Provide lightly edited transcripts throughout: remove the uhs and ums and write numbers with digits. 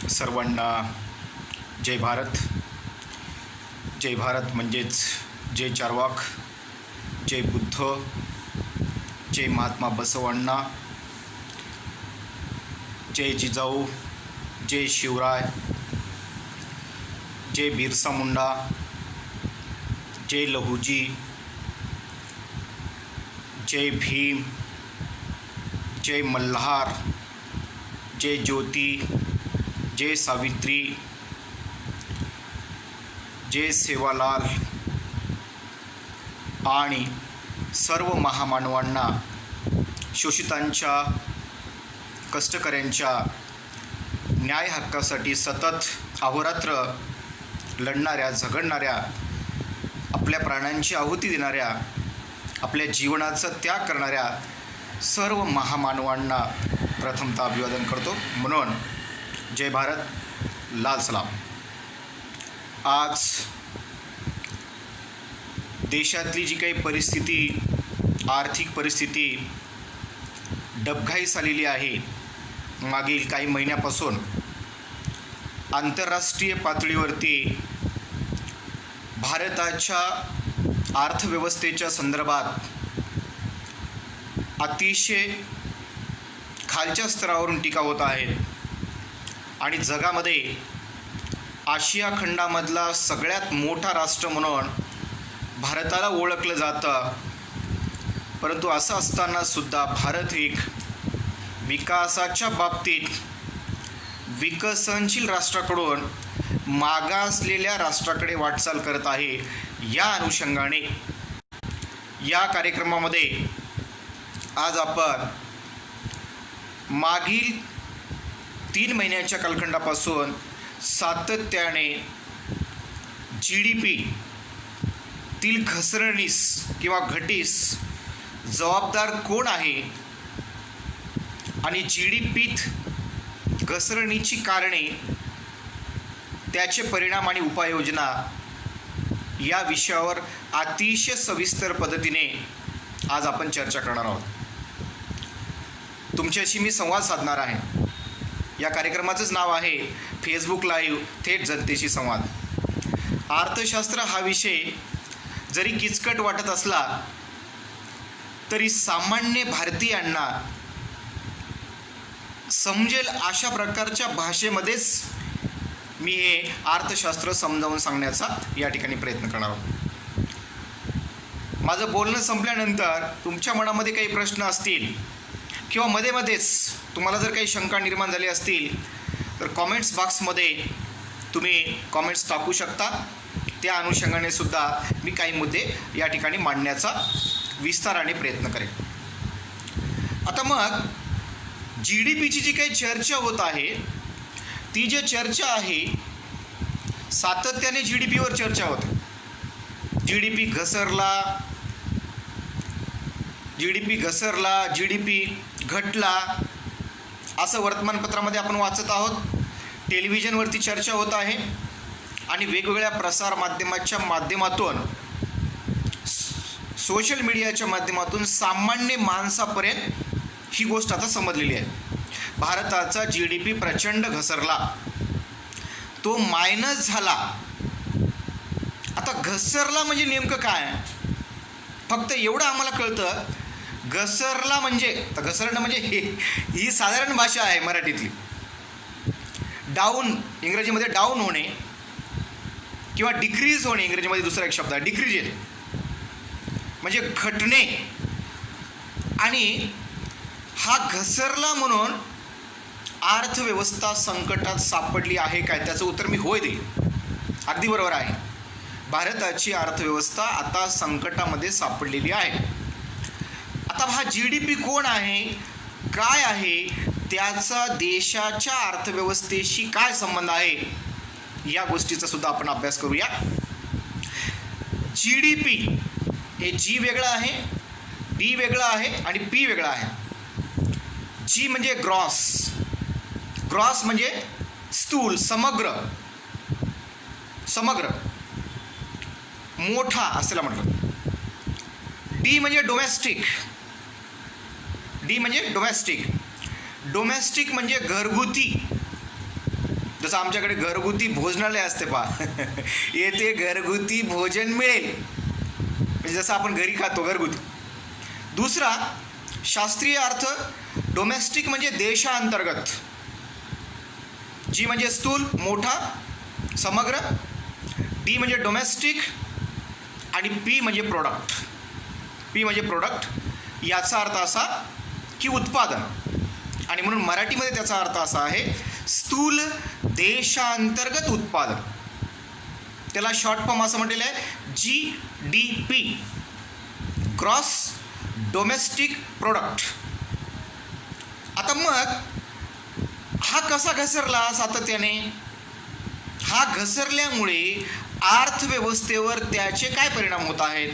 सर्वांना जय भारत. जय भारत म्हणजेच जय चार्वाक, जय बुद्ध, जय महात्मा बसवण्णा, जय जिजाऊ, जय शिवराय, जय बिरसा मुंडा, जय लहूजी, जय भीम, जय मल्हार, जय ज्योती, जय सावित्री, जय सेवालाल आणि सर्व महामानवांना, शोषितांच्या, कष्टकऱ्यांच्या न्याय हक्कासाठी सतत अहोरात्र लढणाऱ्या, झगडणाऱ्या, आपल्या प्राणांची आहुती देणाऱ्या, आपल्या जीवनाचा त्याग करणाऱ्या सर्व महामानवांना प्रथमतः अभिवादन करतो. म्हणून जय भारत, लाल सलाम. आज देशातली जी काही परिस्थिती, आर्थिक परिस्थिती डबघाईस आलेली आहे, मागील काही महिन्यापासून आंतरराष्ट्रीय पातळीवरती भारताच्या अर्थव्यवस्थेच्या संदर्भात अतिशय खालच्या स्तरावरून टीका होत आहे आणि जगामध्ये आशिया खंडामधला सगळ्यात मोठा राष्ट्र म्हणून भारताला ओळखलं जातं. परंतु असं असतानासुद्धा भारत एक विकासाच्या बाबतीत विकसनशील राष्ट्राकडून मागासलेल्या राष्ट्राकडे वाटचाल करत आहे. या अनुषंगाने या कार्यक्रमामध्ये आज आपण मागील 3 महिन्याच्या कालखंडापासून सातत्याने GDP तील घसरणीस किंवा घटीस जबाबदार कोण आहे आणि GDPत घसरणीची कारणे, त्याचे परिणाम आणि उपाययोजना या विषयावर अतिशय सविस्तर पद्धतीने आज आपण चर्चा करणार आहोत. तुमच्याशी मी संवाद साधणार आहे. या कार्यक्रमाचंच नाव आहे फेसबुक लाईव्ह थेट जनतेशी संवाद. अर्थशास्त्र हा विषय जरी किचकट वाटत असला तरी सामान्य भारतीयांना समजेल अशा प्रकारच्या भाषेमध्येच मी हे अर्थशास्त्र समजावून सांगण्याचा या ठिकाणी प्रयत्न करणार आहोत. माझं बोलणं संपल्यानंतर तुमच्या मनामध्ये काही प्रश्न असतील किंवा मध्येच तुम्हाला जर काही शंका निर्माण झाली असतील तर कॉमेंट्स बॉक्समध्ये तुम्ही कॉमेंट्स टाकू शकता. त्या अनुषंगाने सुद्धा मी काही मुद्दे या ठिकाणी मांडण्याचा विस्ताराने प्रयत्न करेन. आता मग GDPची जी काही चर्चा होत आहे, ती जी चर्चा आहे सातत्याने GDPवर चर्चा होते. GDP घसरला, GDP घटला, असं वर्तमानपत्रामध्ये आपण वाचत आहोत. टेलिव्हिजनवरती चर्चा होत आहे आणि वेगवेगळ्या प्रसार माध्यमाच्या माध्यमातून, सोशल मीडियाच्या माध्यमातून सामान्य माणसापर्यंत ही गोष्ट आता समजलेली आहे. भारताचा GDP प्रचंड घसरला, तो मायनस झाला. आता घसरला म्हणजे नेमकं काय? फक्त एवढं आम्हाला कळतं, घसरला म्हणजे, घसरणं म्हणजे ही साधारण भाषा आहे मराठीतली. डाऊन, इंग्रजीमध्ये डाऊन होणे किंवा डिक्रीज होणे, इंग्रजीमध्ये दुसरा एक शब्द आहे डिक्रीज, म्हणजे घटणे. आणि हा घसरला म्हणून अर्थव्यवस्था संकटात सापडली आहे काय? त्याचं उत्तर मी होय देईल. अगदी बरोबर आहे. भारताची अर्थव्यवस्था आता संकटामध्ये सापडलेली आहे. आता हा GDP कोण आहे, काय आहे, त्याचा देशाच्या अर्थव्यवस्थेशी काय संबंध आहे, या गोष्टीचा सुद्धा आपण अभ्यास करूया. GDP हे G वेगळं आहे, D वेगळं आहे आणि P वेगळं आहे. G म्हणजे ग्रॉस म्हणजे स्थूल, समग्र, मोठा असल्याला म्हटलं. D म्हणजे डोमेस्टिक म्हणजे घरगुती. जसं आमच्याकडे घरगुती भोजनालय असते पहा येथे घरगुती भोजन मिळेल, म्हणजे जसं आपण घरी खातो घरगुती. दुसरा शास्त्रीय अर्थ डोमेस्टिक म्हणजे देशांतर्गत, जी म्हणजे स्थूल मोठा समग्र, डी म्हणजे डोमेस्टिक आणि पी म्हणजे प्रोडक्ट. पी म्हणजे प्रोडक्ट, याचा अर्थ असा की उत्पादन, आणि म्हणून मराठीमध्ये त्याचा अर्थ असा आहे स्थूल देशांतर्गत उत्पादन. त्याला शॉर्ट फॉर्म असं म्हटलेलं आहे GDP, ग्रॉस डोमेस्टिक प्रोडक्ट. आता मग हा कसा घसरला सातत्याने? हा घसरल्यामुळे अर्थव्यवस्थेवर त्याचे काय परिणाम होत आहेत?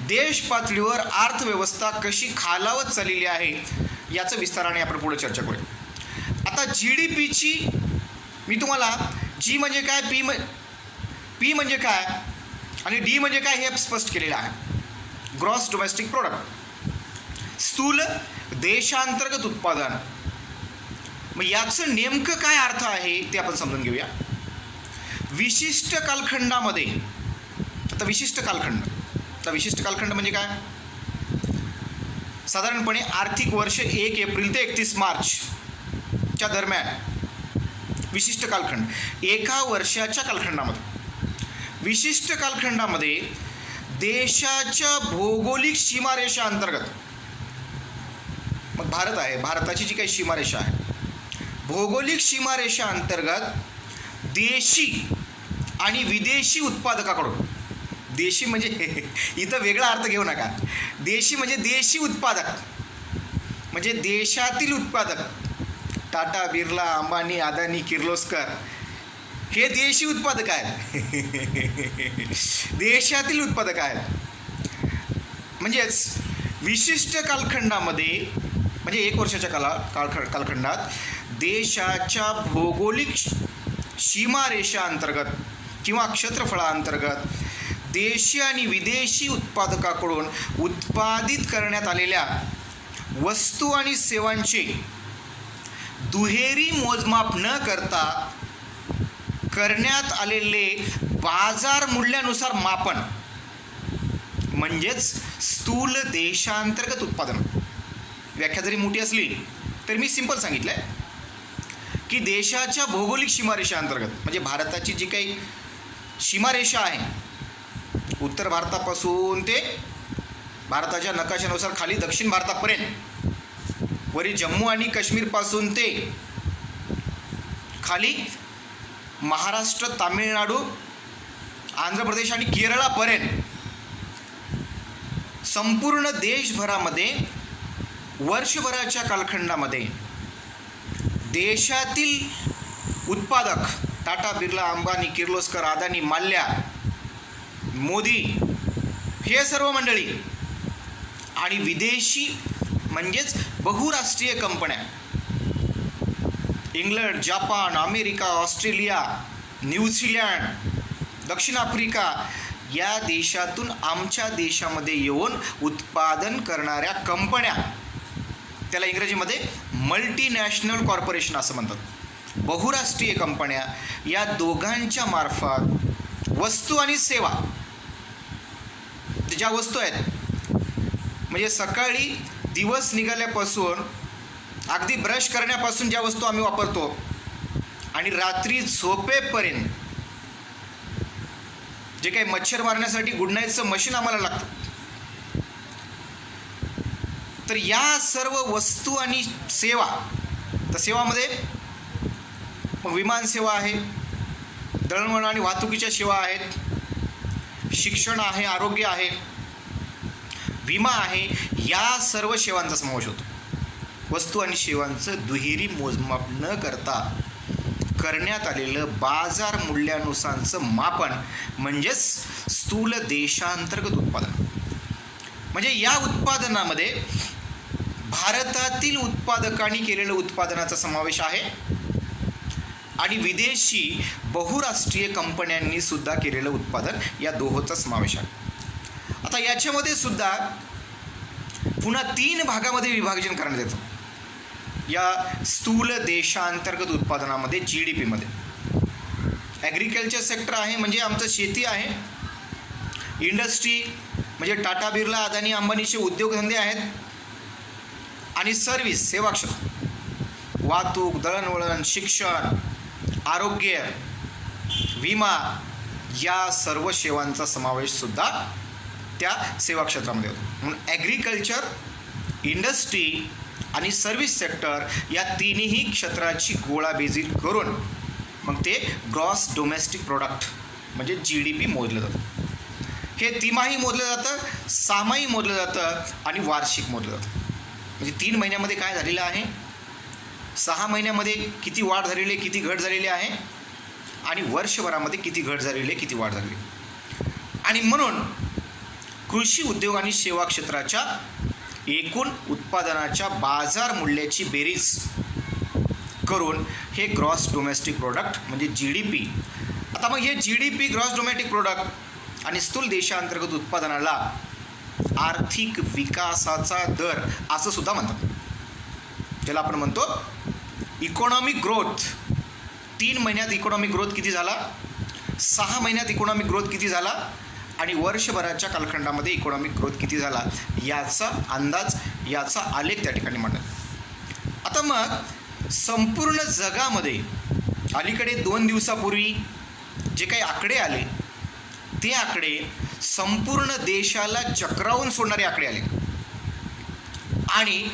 देश पातळीवर अर्थव्यवस्था कशी खालावत चाललेली आहे याचं विस्ताराने आपण पुढे चर्चा करूया. आता GDPची मी तुम्हाला जी म्हणजे काय, पी म्हणजे काय आणि डी म्हणजे काय हे स्पष्ट केलेलं आहे. ग्रॉस डोमेस्टिक प्रोडक्ट, स्थूल देशांतर्गत उत्पादन. मग याचं नेमकं काय अर्थ आहे ते आपण समजून घेऊया. विशिष्ट कालखंडामध्ये, आता विशिष्ट कालखंड म्हणजे काय? साधारणपणे आर्थिक वर्ष 1 एप्रिल ते 31 मार्चच्या दरम्यान विशिष्ट कालखंड, एका वर्षाच्या कालखंडामध्ये, विशिष्ट कालखंडामध्ये देशाच्या भौगोलिक सीमारेषा अंतर्गत, मग भारत आहे, भारताची जी काही सीमारेषा आहे, भौगोलिक सीमारेषा अंतर्गत देशी आणि विदेशी उत्पादकाकडून, देशी म्हणजे इथं वेगळा अर्थ घेऊ नका, देशी म्हणजे देशी उत्पादक, म्हणजे देशातील उत्पादक, टाटा, बिर्ला, अंबानी, अदानी, किर्लोस्कर हे देशी उत्पादक आहेत देशातील उत्पादक आहेत. म्हणजेच विशिष्ट कालखंडामध्ये, म्हणजे 1 वर्षाच्या कालखंडात देशाच्या भौगोलिक सीमारेषा अंतर्गत किंवा क्षेत्रफळाअंतर्गत देशी आणि विदेशी उत्पादकाकडून उत्पादित करण्यात आलेल्या वस्तू आणि सेवांचे दुहेरी मोजमाप न करता करण्यात आलेले बाजार मूल्यानुसार मापन म्हणजेच स्थूल देशांतर्गत उत्पादन. व्याख्या जरी मोठी असली तरी मी सिंपल सांगितलं आहे की देशाच्या भौगोलिक सीमारेषा अंतर्गत, म्हणजे भारताची जी काही सीमारेषा आहे, उत्तर भारतापासून ते भारताच्या नकाशानुसार खाली दक्षिण भारतापर्यंत, वरी जम्मू आणि काश्मीरपासून ते खाली महाराष्ट्र, तामिळनाडू, आंध्र प्रदेश आणि केरळापर्यंत संपूर्ण देशभरामध्ये वर्षभराच्या कालखंडामध्ये देशातील उत्पादक टाटा, बिर्ला, अंबानी, किर्लोस्कर, अदानी, माल्या, मोदी हे सर्व मंडळी आणि विदेशी म्हणजेच बहुराष्ट्रीय कंपन्या, England, Japan, America, Australia, New Zealand, दक्षिण आफ्रिका या देशातून आमच्या देशामध्ये येऊन उत्पादन करणाऱ्या कंपन्या, त्याला इंग्रजीमध्ये मल्टीनॅशनल कॉर्पोरेशन असं म्हणतात, बहुराष्ट्रीय कंपन्या, या दोघांच्या मार्फत वस्तू आणि सेवा, ज्या वस्तू आहेत, म्हणजे सकाळी दिवस निघाल्यापासून अगदी ब्रश करण्यापासून ज्या वस्तू आम्ही वापरतो आणि रात्री झोपेपर्यंत जे काही मच्छर मारण्यासाठी गुड नाईटचं मशीन आम्हाला लागतं, तर या सर्व वस्तू आणि सेवा, तर सेवामध्ये विमान सेवा आहे, दळणवळण आणि वाहतुकीच्या सेवा आहेत, शिक्षण आहे, आरोग्य आहे, विमा आहे, या सर्व सेवांचा समावेश होतो. वस्तू आणि सेवांचं दुहेरी मोजमाप न करता करण्यात आलेलं बाजार मूल्यानुसारचं मापन म्हणजेच स्थूल देशांतर्गत उत्पादन. म्हणजे या उत्पादनामध्ये भारतातील उत्पादकांनी केलेलं उत्पादनाचा समावेश आहे आणि विदेशी बहुराष्ट्रीय कंपन्यांनी सुद्धा केलेलं उत्पादन, या दोहोंचा समावेश आहे. आता याच्यामध्ये सुद्धा पुन्हा 3 भागामध्ये विभाजन करण्यात येतं. या स्थूल देशांतर्गत उत्पादनामध्ये GDP मध्ये. ॲग्रिकल्चर सेक्टर आहे म्हणजे आमचं शेती आहे. इंडस्ट्री म्हणजे टाटा बिर्ला अदानी अंबानीचे उद्योगधंदे आहेत. आणि सर्व्हिस सेवा क्षेत्र, वाहतूक, दळणवळण, शिक्षण, आरोग्य, विमा या सर्व सेवांचा समावेश सुद्धा त्या सेवा क्षेत्रामध्ये होतो. म्हणून ॲग्रिकल्चर, इंडस्ट्री आणि सर्व्हिस सेक्टर या तिन्ही क्षेत्राची गोळाबेजी करून मग ते ग्रॉस डोमेस्टिक प्रोडक्ट म्हणजे GDP मोजलं जातं. हे तिमाही मोजलं जातं, सामाही मोजलं जातं आणि वार्षिक मोजलं जातं. म्हणजे 3 महिन्यामध्ये काय झालेलं आहे, 6 महिन्यामध्ये किती वाढ झालेली आहे, किती घट झालेली आहे आणि वर्षभरामध्ये किती घट झालेली आहे, किती वाढ झालेली आहे. आणि म्हणून कृषी उद्योग आणि सेवा क्षेत्राच्या एकूण उत्पादनाच्या बाजार मूल्याची बेरीज करून हे ग्रॉस डोमेस्टिक प्रोडक्ट म्हणजे GDP. आता मग हे GDP ग्रॉस डोमेस्टिक प्रोडक्ट आणि स्थूल देशांतर्गत उत्पादनाला आर्थिक विकासाचा दर असं सुद्धा म्हणतात, ज्याला आपण म्हणतो इकॉनॉमिक ग्रोथ. 3 महिन्यात इकॉनॉमिक ग्रोथ किती झाला, 6 महिन्यात इकॉनॉमिक ग्रोथ किती झाला आणि वर्षभराच्या कालखंडामध्ये इकॉनॉमिक ग्रोथ किती झाला याचा अंदाज, याचा आलेख त्या ठिकाणी मांडतात. आता मग संपूर्ण जगामध्ये अलीकडे 2 दिवसापूर्वी जे काही आकडे आले ते आकडे संपूर्ण देशाला चक्रावून सोडणारे आकडे आले. आणि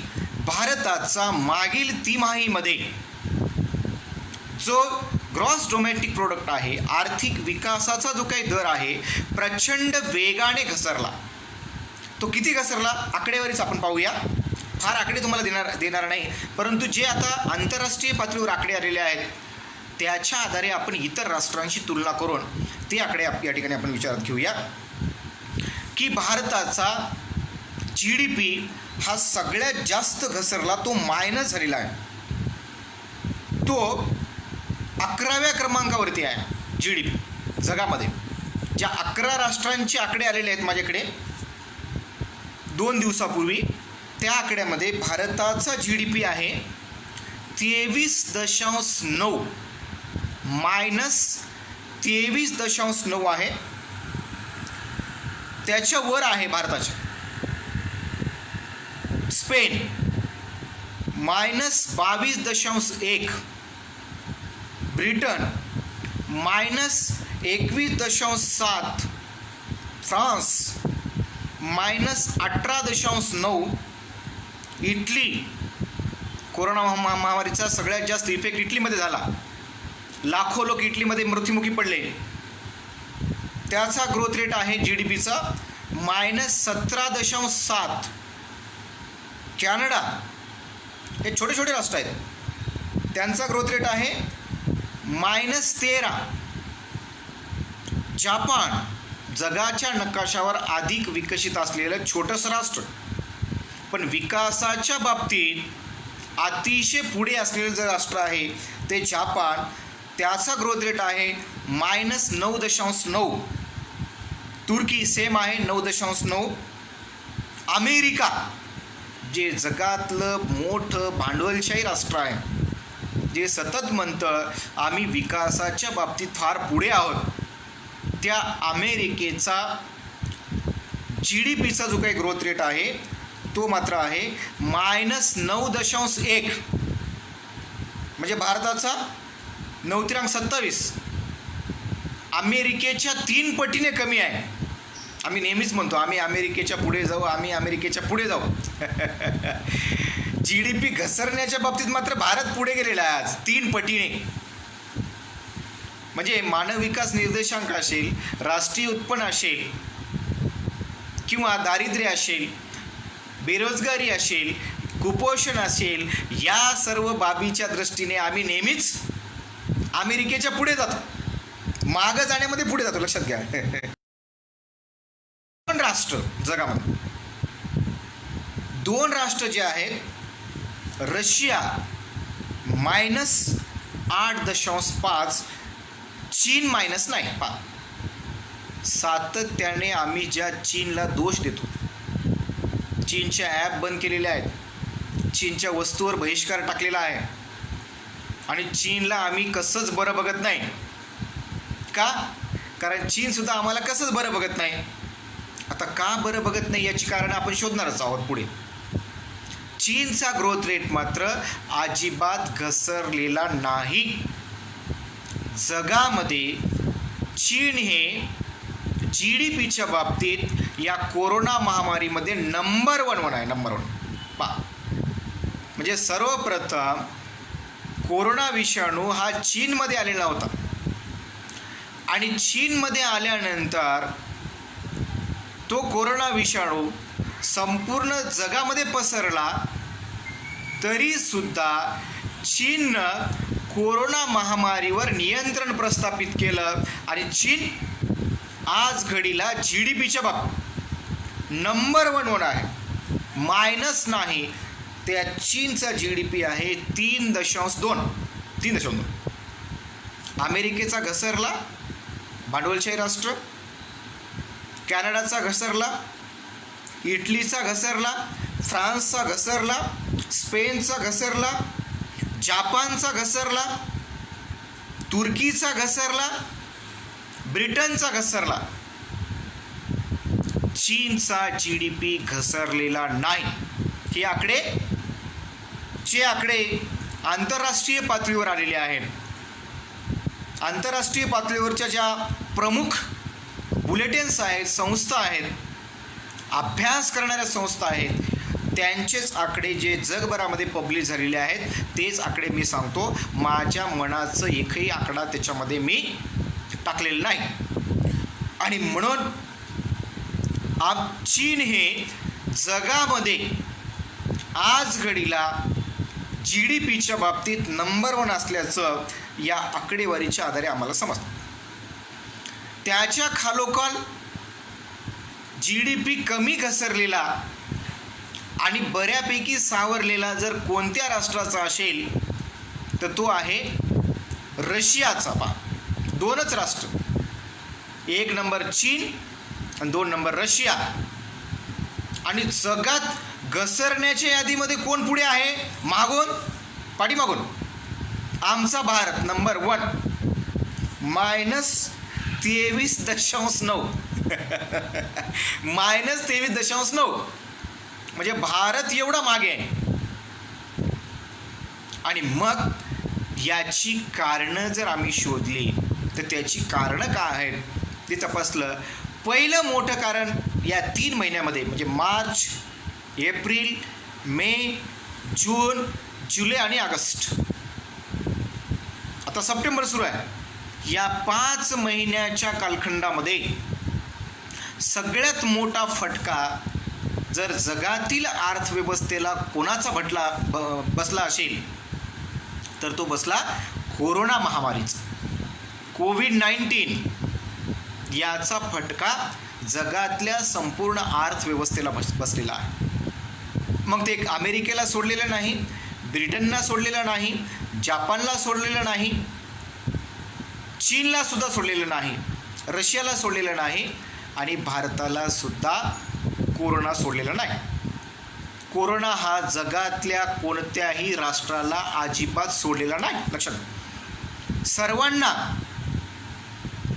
भारताचा मागील तिमाहीमध्ये जो ग्रॉस डोमेस्टिक प्रोडक्ट आहे, आर्थिक विकासाचा जो काही दर आहे, प्रचंड वेगाने घसरला. तो किती घसरला आकडेवारीच आपण पाहूया. फार आकडे तुम्हाला देणार नाही, परंतु जे आता आंतरराष्ट्रीय पातळीवर आकडे आलेले आहेत त्याच्या आधारे आपण इतर राष्ट्रांशी तुलना करून ते आकडे या ठिकाणी आपण विचारात घेऊया की भारताचा GDP हा सगळ्यात जास्त घसरला, तो मायनस झालेला आहे. तो 11व्या क्रमांकावरती आहे GDP जगामध्ये. ज्या 11 राष्ट्रांचे आकडे आलेले आहेत माझ्याकडे 2 दिवसापूर्वी, त्या आकड्यामध्ये भारताचा GDP आहे 23.9 मायनस 23.9 आहे. त्याच्यावर आहे भारताच्या Spain minus 22.1, Britain minus 21.7, France minus 18.9, Italy, corona महामारीचा सगळ्यात जास्त इफेक्ट इटलीमध्ये झाला, लाखो लोक इटलीमध्ये मृत्युमुखी पडले, त्याचा ग्रोथ रेट आहे GDPचा मायनस 17.7. कॅनडा, हे छोटे छोटे राष्ट्र आहेत, त्यांचा ग्रोथ रेट आहे मायनस 13. जापान, जगाच्या नकाशावर अधिक विकसित असलेलं छोटंसं राष्ट्र, पण विकासाच्या बाबतीत अतिशय पुढे असलेलं जे राष्ट्र आहे ते जापान, त्याचा ग्रोथ रेट आहे मायनस 9.9. तुर्की सेम आहे 9.9. अमेरिका, जे जगातलं मोठं भांडवलशाही राष्ट्र आहे, जे सतत म्हणतं आम्ही विकासाच्या बाबतीत फार पुढे आहोत, त्या अमेरिकेचा GDPचा जो काही ग्रोथ रेट आहे तो मात्र आहे मायनस 9.1. म्हणजे भारताचा 9.27 अमेरिकेच्या 3 पटीने कमी आहे. आम्ही नेहमीच म्हणतो आम्ही अमेरिकेच्या पुढे जाऊ, आम्ही अमेरिकेच्या पुढे जाऊ. GDP घसरण्याच्या बाबतीत मात्र भारत पुढे गेलेला आहे आज 3 पटीने. म्हणजे मानव विकास निर्देशांक असेल, राष्ट्रीय उत्पन्न असेल किंवा दारिद्र्य असेल, बेरोजगारी असेल, कुपोषण असेल, या सर्व बाबीच्या दृष्टीने आम्ही नेहमीच अमेरिकेच्या पुढे जातो, मागं जाण्यामध्ये पुढे जातो. लक्षात घ्या. 2 राष्ट्र जगामध्ये, 2 राष्ट्र जे आहेत, रशिया मायनस 8.5, चीन मायनस 9. सातत्याने आम्ही ज्या चीनला दोष देतो, चीनचे ॲप बंद केलेले आहेत, चीनच्या वस्तूवर बहिष्कार टाकलेला आहे आणि चीनला आम्ही कसंच बरं बघत नाही. का? कारण चीनसुद्धा आम्हाला कसंच बरं बघत नाही. आता का बरं बघत नाही याची कारणं आपण शोधणारच आहोत पुढे. चीनचा ग्रोथ रेट मात्र अजिबात घसरलेला नाही. जगामध्ये चीन हे GDPच्या बाबतीत या कोरोना महामारीमध्ये नंबर वन आहे. नंबर वन म्हणजे सर्वप्रथम कोरोना विषाणू हा चीनमध्ये आलेला होता आणि चीनमध्ये आल्यानंतर तो कोरोना विषाणू संपूर्ण जगामध्ये पसरला, तरीसुद्धा चीननं कोरोना महामारीवर नियंत्रण प्रस्थापित केलं आणि चीन आज घडीला GDPच्या बाबतीत नंबर वन आहे. मायनस नाही. त्या चीनचा GDP आहे 3.2. अमेरिकेचा घसरला, भांडवलशाही राष्ट्र. कॅनडाचा घसरला, इटलीचा घसरला, फ्रान्सचा घसरला, स्पेनचा घसरला, जापानचा घसरला, तुर्कीचा घसरला, ब्रिटनचा घसरला. चीनचा GDP घसरलेला नाही. हे आकडे आंतरराष्ट्रीय पातळीवर आलेले आहेत. आंतरराष्ट्रीय पातळीवरच्या ज्या प्रमुख बुलेटिन्स आहेत, संस्था आहेत, अभ्यास करणाऱ्या संस्था आहेत, त्यांचेच आकडे जे जगभरामध्ये पब्लिश झालेले आहेत तेच आकडे मी सांगतो. माझ्या मनाचं एकही आकडा त्याच्यामध्ये मी टाकलेलं नाही. आणि म्हणून चीन हे जगामध्ये आज घडीला GDPच्या बाबतीत नंबर वन असल्याचं या आकडेवारीच्या आधारे आम्हाला समजतं. त्याच्या खालोखाल GDP कमी घसरलेला आणि बऱ्यापैकी सावरलेला जर कोणत्या राष्ट्राचा असेल तर तो आहे रशियाचा. दोनच राष्ट्र, 1 नंबर चीन आणि 2 नंबर रशिया. आणि जगात घसरण्याच्या यादीमध्ये कोण पुढे आहे? पाठीमागून आमचा भारत नंबर 1 -23.9. -23.9 म्हणजे भारत एवढा मागे आहे. आणि मग याची कारणं जर आम्ही शोधली तर त्याची कारणं काय आहेत ते तपासलं. पहिलं मोठं कारण या 3 महिन्यामध्ये म्हणजे मार्च, एप्रिल, मे, जून, जुलै आणि ऑगस्ट, आता सप्टेंबर सुरू आहे, या 5 महिन्याच्या कालखंडामध्ये सगळ्यात मोठा फटका जर जगातील अर्थव्यवस्थेला कोणाचा बसला असेल तर तो बसला कोरोना महामारीचा. कोविड-19 याचा फटका जगातल्या संपूर्ण अर्थव्यवस्थेला बसलेला आहे. मग ते अमेरिकेला सोडलेलं नाही, ब्रिटनला सोडलेलं नाही, जापानला सोडलेलं नाही, चीनला सुद्धा सोडलेलं नाही, रशियाला सोडलेलं नाही आणि भारताला सुद्धा कोरोना सोडलेला नाही. कोरोना हा जगातल्या कोणत्याही राष्ट्राला अजिबात सोडलेला नाही. लक्षात. सर्वांना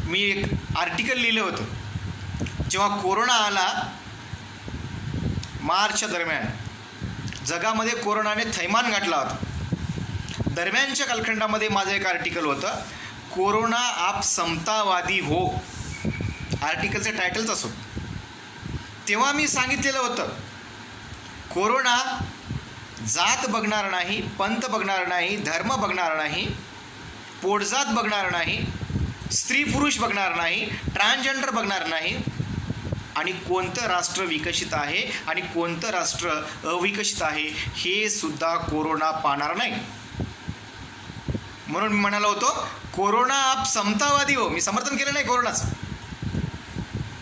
मी एक आर्टिकल लिहिलं होतं. जेव्हा कोरोना आला मार्चच्या दरम्यान, जगामध्ये कोरोनाने थैमान घातला होता. दरम्यानच्या कालखंडामध्ये माझं एक आर्टिकल होतं, कोरोना आप समतावादी हो. आर्टिकलचं टायटलच असो. तेव्हा मी सांगितलेलं होतं, कोरोना जात बघणार नाही, पंथ बघणार नाही, धर्म बघणार नाही, पोटजात बघणार नाही, स्त्री पुरुष बघणार नाही, ट्रान्सजेंडर बघणार नाही, आणि कोणतं राष्ट्र विकसित आहे आणि कोणतं राष्ट्र अविकसित आहे हे सुद्धा कोरोना पाहणार नाही. म्हणून मी म्हणालो होतो, कोरोना आप समतावादी हो. मी समर्थन केलं नाही कोरोनाचं,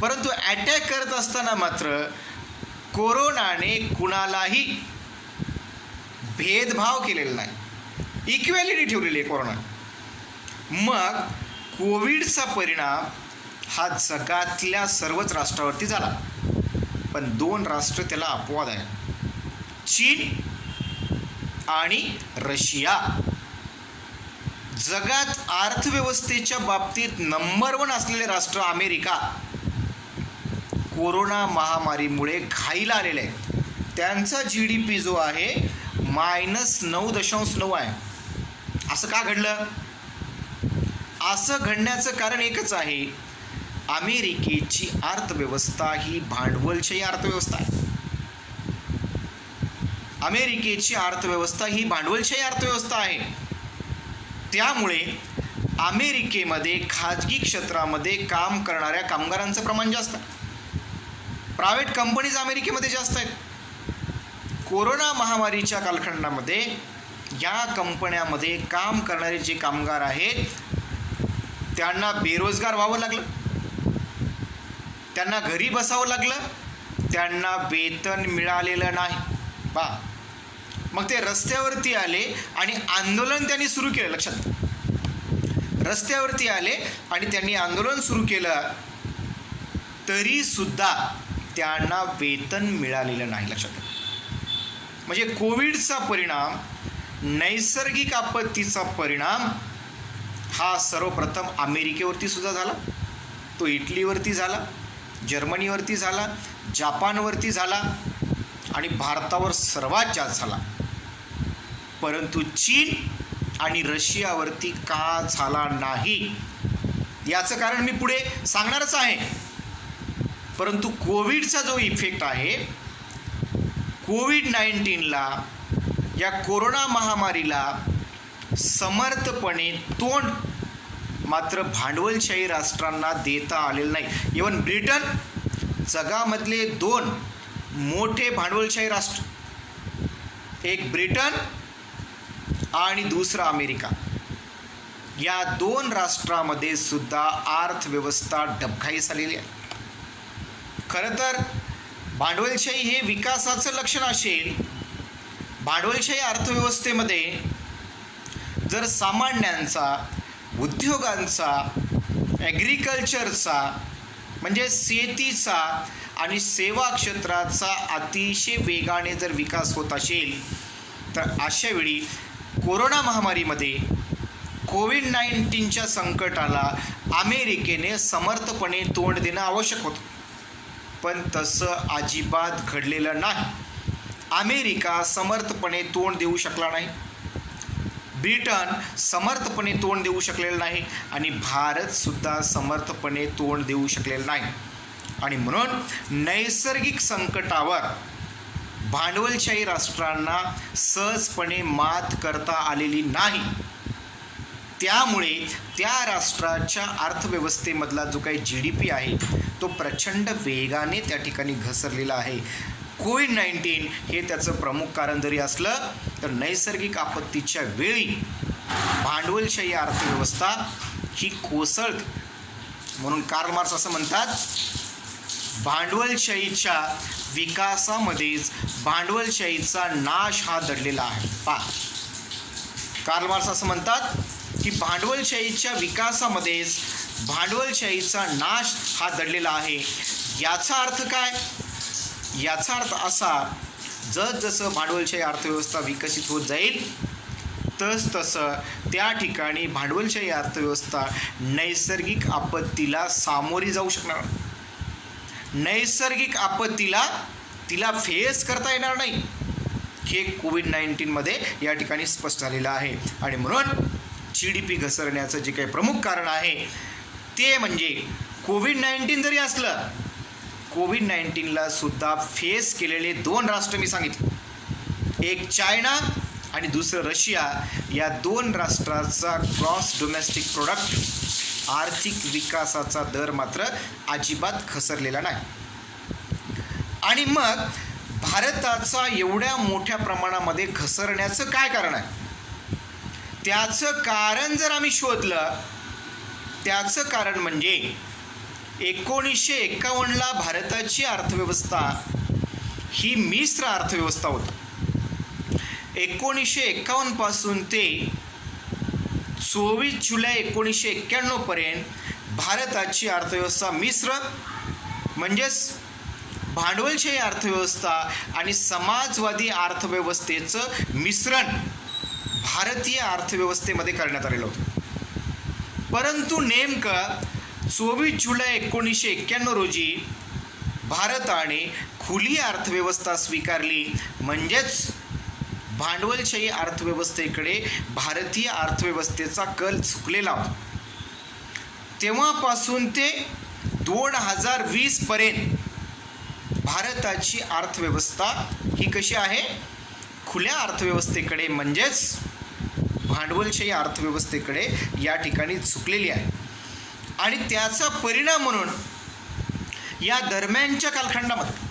परंतु अटॅक करत असताना मात्र कोरोनाने कुणालाही भेदभाव केलेला नाही, इक्वॅलिटी ठेवलेली आहे कोरोना. मग कोविडचा परिणाम हा जगातल्या सर्वच राष्ट्रावरती झाला, पण 2 राष्ट्र त्याला अपवाद आहे, चीन आणि रशिया. जगात अर्थव्यवस्थेच्या बाबतीत नंबर 1 असलेले राष्ट्र अमेरिका कोरोना महामारीमुळे घाईला आलेले आहेत. त्यांचा GDP जो आहे -9.9 आहे. असं का घडलं? असं घडण्याचं कारण एकच आहे, अमेरिकेची अर्थव्यवस्था ही भांडवलशाही अर्थव्यवस्था आहे. अमेरिकेची अर्थव्यवस्था ही भांडवलशाही अर्थव्यवस्था आहे. त्यामुळे अमेरिकेमध्ये खाजगी क्षेत्रामध्ये काम करणाऱ्या कामगारांचं प्रमाण जास्त आहे. प्रायव्हेट कंपनीज अमेरिकेमध्ये जास्त आहेत. कोरोना महामारीच्या कालखंडामध्ये या कंपन्यामध्ये काम करणारे जे कामगार आहेत त्यांना बेरोजगार व्हावं लागलं, त्यांना घरी बसावं लागलं, त्यांना वेतन मिळालेलं नाही. मग ते रस्त्यावरती आले आणि आंदोलन त्यांनी सुरू केलं. लक्षात, रस्त्यावरती आले आणि त्यांनी आंदोलन सुरू केलं, तरी सुद्धा त्यांना वेतन मिळालेलं नाही. लक्षात, म्हणजे कोविडचा परिणाम, नैसर्गिक आपत्तीचा परिणाम हा सर्वप्रथम अमेरिकेवरती सुद्धा झाला, तो इटलीवरती झाला, जर्मनीवरती झाला, जापानवरती झाला आणि भारतावर सर्वात जास्त झाला. परंतु चीन आणि रशियावरती का झाला नाही याचं कारण मी पुढे सांगणारच आहे. परंतु कोविडचा जो इफेक्ट आहे, कोविड-19ला, या कोरोना महामारीला समर्थपणे तोंड मात्र भांडवलशाही राष्ट्रांना देता आलेलं नाही. इव्हन ब्रिटन, जगामधले 2 मोठे भांडवलशाही राष्ट्र, एक ब्रिटन आणि दुसरा अमेरिका, या 2 राष्ट्रामध्ये सुद्धा अर्थव्यवस्था डबघाईस आलेली आहे. खरं तर भांडवलशाही हे विकासाचं लक्षण असेल. भांडवलशाही अर्थव्यवस्थेमध्ये जर सामान्यांचा, उद्योगांचा, ॲग्रिकल्चरचा म्हणजे शेतीचा आणि सेवा क्षेत्राचा अतिशय वेगाने जर विकास होत असेल, तर अशावेळी कोरोना महामारीमध्ये, कोविड-19च्या संकटाला अमेरिकेने समर्थपणे तोंड देणं आवश्यक होतं. पण तसं अजिबात घडलेलं नाही. अमेरिका समर्थपणे तोंड देऊ शकला नाही, ब्रिटन समर्थपणे तोंड देऊ शकलेलं नाही आणि भारतसुद्धा समर्थपणे तोंड देऊ शकलेलं नाही. आणि म्हणून नैसर्गिक संकटावर भांडवलशाही राष्ट्रांना सहजपणे मात करता आलेली नाही. त्यामुळे त्या राष्ट्राच्या अर्थव्यवस्थेमधला जो काही GDP आहे तो प्रचंड वेगाने त्या ठिकाणी घसरलेला आहे. कोविड-19 हे त्याचं प्रमुख कारण जरी असलं, तर नैसर्गिक आपत्तीच्या वेळी भांडवलशाही अर्थव्यवस्था ही कोसळते. म्हणून कार्ल मार्क्स असं म्हणतात, भांडवलशाहीच्या विकासामध्येच भांडवलशाहीचा नाश हा दडलेला आहे. कार्ल मार्क्स असं म्हणतात की भांडवलशाहीच्या विकासामध्येच भांडवलशाहीचा नाश हा दडलेला आहे. याचा अर्थ काय? याचा अर्थ असा, जसजसं भांडवलशाही अर्थव्यवस्था विकसित होत जाईल तसतसं त्या ठिकाणी भांडवलशाही अर्थव्यवस्था नैसर्गिक आपत्तीला सामोरी जाऊ शकणार. नैसर्गिक आपत्तीला तिला फेस करता येणार नाही. हे कोविड-19मध्ये या ठिकाणी स्पष्ट झालेलं आहे. आणि म्हणून GDP घसरण्याचं जे काही प्रमुख कारण आहे ते म्हणजे कोविड-19 जरी असलं, कोविड-19ला सुद्धा फेस केलेले 2 राष्ट्र मी सांगितले, एक चायना आणि दुसरं रशिया. या 2 राष्ट्राचा ग्रॉस डोमेस्टिक प्रोडक्ट, आर्थिक विकासाचा दर मात्र अजिबात घसरलेला नाही. आणि मग भारताचा एवढ्या मोठ्या प्रमाणामध्ये घसरण्याचं काय कारण आहे? त्याचं कारण जर आम्ही शोधलं, त्याचं कारण म्हणजे 1951ला भारताची अर्थव्यवस्था ही मिश्र अर्थव्यवस्था होती. 1951 पासून ते 24 जुलै 1991 पर्यंत भारताची अर्थव्यवस्था मिश्र म्हणजेच भांडवलशाही अर्थव्यवस्था आणि समाजवादी अर्थव्यवस्थेचं मिश्रण भारतीय अर्थव्यवस्थेमध्ये करण्यात आलेलं होतं. परंतु नेमकं 24 जुलै 1991 रोजी भारताने खुली अर्थव्यवस्था स्वीकारली, म्हणजेच भांडवलशाही अर्थव्यवस्थेकडे भारतीय अर्थव्यवस्थेचा कल झुकलेला होता. तेव्हापासून ते 2020 पर्यंत भारताची अर्थव्यवस्था ही कशी आहे? खुल्या अर्थव्यवस्थेकडे म्हणजेच भांडवलशाही अर्थव्यवस्थेकडे या ठिकाणी झुकलेली आहे. आणि त्याचा परिणाम म्हणून या दरम्यानच्या कालखंडामध्ये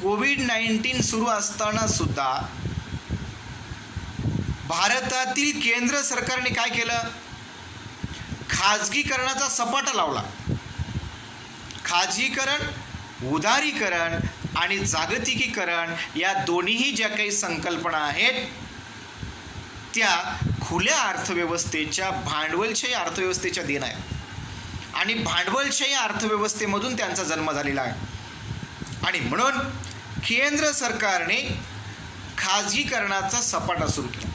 कोविड-19 सुरू असताना सुद्धा भारतातील केंद्र सरकारने काय केलं? खाजगीकरणाचा सपाटा लावला. खाजगीकरण, उदारीकरण आणि जागतिकीकरण या दोन्हीही ज्या काही संकल्पना आहेत त्या खुल्या अर्थव्यवस्थेच्या भांडवलशाही अर्थव्यवस्थेच्या देण आहेत आणि भांडवलशाही अर्थव्यवस्थेमधून त्यांचा जन्म झालेला आहे. आणि म्हणून केंद्र सरकारने खाजगीकरणाचा सपाटा सुरू केला.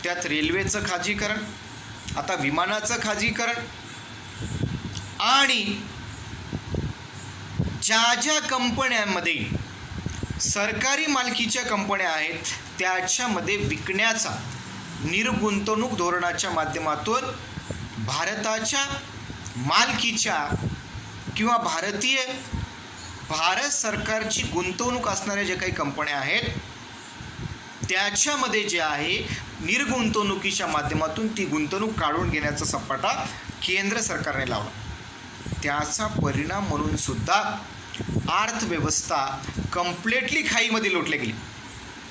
त्यात रेल्वेचं खाजगीकरण, आता विमानाचं खाजगीकरण आणि ज्या ज्या कंपन्यांमध्ये सरकारी मालकीच्या कंपन्या आहेत त्याच्यामध्ये विकण्याचा निर्गुंतवणूक धोरणाच्या माध्यमातून भारताच्या मालकीच्या किंवा भारत सरकारची गुंतवणूक असणाऱ्या ज्या काही कंपन्या आहेत त्याच्यामध्ये जे आहे निर्गुंतवणुकीच्या माध्यमातून ती गुंतवणूक काढून घेण्याचा सपाटा केंद्र सरकारने लावला. त्याचा परिणाम म्हणून सुद्धा अर्थव्यवस्था कम्प्लिटली खाईमध्ये लोटली गेली.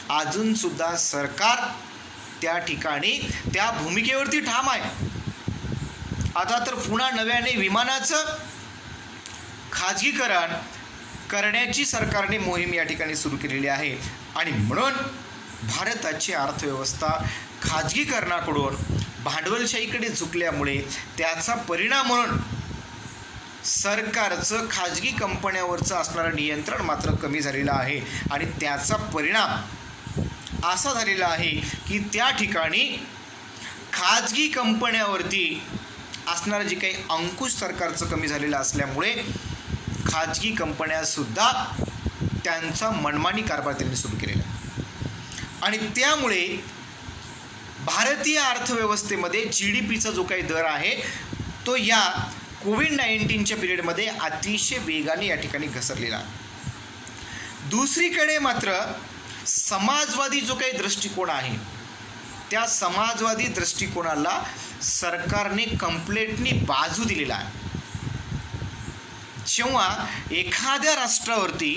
अजूनसुद्धा सरकार त्या ठिकाणी त्या भूमिकेवरती ठाम आहे. आता तर पुन्हा नव्याने विमानाचं खाजगीकरण करण्याची सरकारने मोहीम या ठिकाणी सुरू केलेली आहे. आणि म्हणून भारताची अर्थव्यवस्था खाजगीकरणाकडून भांडवलशाहीकडे झुकल्यामुळे त्याचा परिणाम म्हणून सरकारचं खाजगी कंपन्यांवरचं असणारं नियंत्रण मात्र कमी झालेलं आहे. आणि त्याचा परिणाम असा झालेला आहे की त्या ठिकाणी खाजगी कंपन्यांवरती असणारं जे काही अंकुश सरकारचं कमी झालेलं असल्यामुळे खाजगी कंपन्यासुद्धा त्यांचा मनमानी कारभार त्यांनी सुरू केलेला आहे. आणि त्यामुळे भारतीय अर्थव्यवस्थेमध्ये GDPचा जो काही दर आहे तो या कोविड-19च्या पिरियडमध्ये अतिशय वेगाने या ठिकाणी घसरलेला आहे. दुसरीकडे मात्र समाजवादी जो काही दृष्टिकोन आहे त्या समाजवादी दृष्टिकोनाला सरकारने कम्प्लिटली बाजू दिलेला आहे. जेव्हा एखाद्या राष्ट्रावरती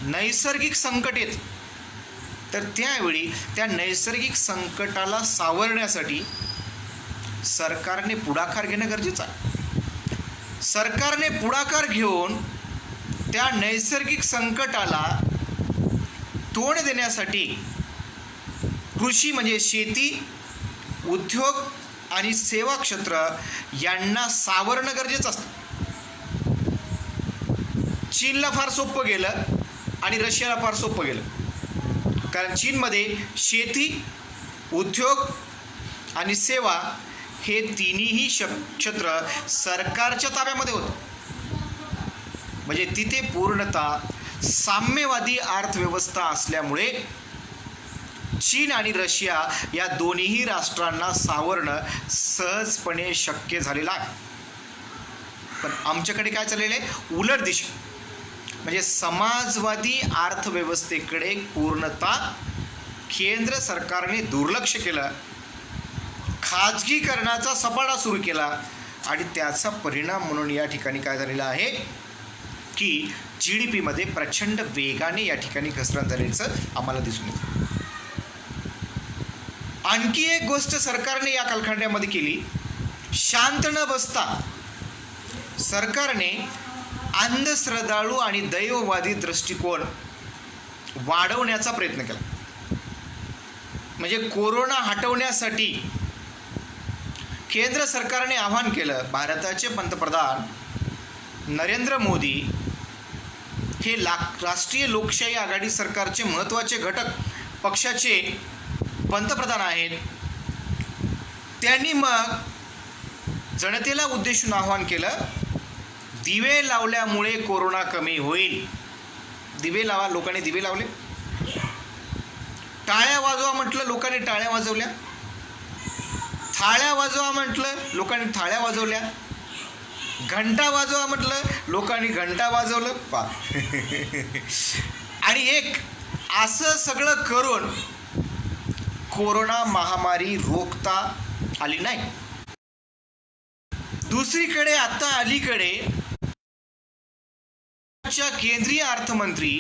नैसर्गिक संकट येत तर त्यावेळी त्या नैसर्गिक संकटाला सावरण्यासाठी सरकारने पुढाकार घेणं गरजेचं आहे. सरकारने पुढाकार घेऊन त्या नैसर्गिक संकटाला तोंड देण्यासाठी कृषी म्हणजे शेती, उद्योग आणि सेवा क्षेत्र यांना सावरणं गरजेचं असतं. चीनला फार सोपं गेलं आणि रशियाला फार सोपं गेलं, कारण चीनमध्ये शेती, उद्योग आणि सेवा हे तिन्ही क्षेत्र सरकारच्या ताब्यामध्ये होतं. म्हणजे तिथे पूर्णतः साम्यवादी अर्थव्यवस्था असल्यामुळे चीन आणि रशिया या दोन्ही राष्ट्रांना सावरणं सहजपणे शक्य झालेलं आहे. पण आमच्याकडे काय चाललेलं आहे? उलट दिशा. म्हणजे समाजवादी अर्थव्यवस्थेकडे पूर्णतः केंद्र सरकारने दुर्लक्ष केलं, खाजगीकरणाचा सपाटा सुरू केला आणि त्याचा परिणाम म्हणून या ठिकाणी काय झालेला आहे की GDPमध्ये प्रचंड वेगाने या ठिकाणी घसरण झाल्याचं आम्हाला दिसून येतं. आणखी एक गोष्ट सरकारने या कालखंडामध्ये केली, शांत न बसता सरकारने अंधश्रद्धाळू आणि दैववादी दृष्टिकोन वाढवण्याचा प्रयत्न केला. म्हणजे कोरोना हटवण्यासाठी केंद्र सरकारने आवाहन केलं. भारताचे पंतप्रधान नरेंद्र मोदी हे राष्ट्रीय लोकशाही आघाडी सरकारचे महत्त्वाचे घटक पक्षाचे पंतप्रधान आहेत. त्यांनी मग जनतेला उद्देशून आवाहन केलं, दिवे लावल्यामुळे कोरोना कमी होईल. दिवे लावा, लोकांनी दिवे लावले. टाळ्या वाजवा म्हटलं, लोकांनी टाळ्या वाजवल्या. थाळ्या वाजवा म्हटलं, लोकांनी थाळ्या वाजवल्या. घंटा वाजवा म्हटलं, लोकांनी घंटा वाजवलं. पा आणि एक असं सगळं करून कोरोना महामारी रोखता आली नाही. दुसरीकडे आता अलीकडे केंद्रीय अर्थमंत्री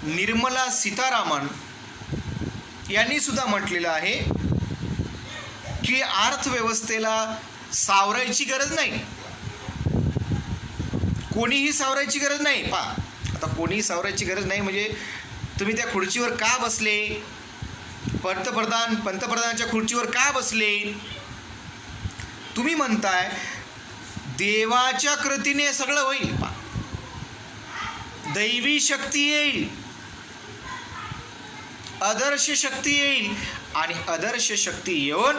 निर्मला सीतारामन यांनी सुद्धा म्हटलेलं आहे की अर्थव्यवस्थेला सावरायची गरज नाही. कोणीही सावरायची गरज नाही. आता कोणीही सावरायची गरज नाही म्हणजे तुम्ही त्या खुर्चीवर का बसले, पंतप्रधानाच्या खुर्चीवर का बसले? तुम्ही म्हणताय देवाच्या कृतीने सगळं होईल, दैवी शक्ती येईल, आदर्श शक्ती येईल आणि आदर्श शक्ती येऊन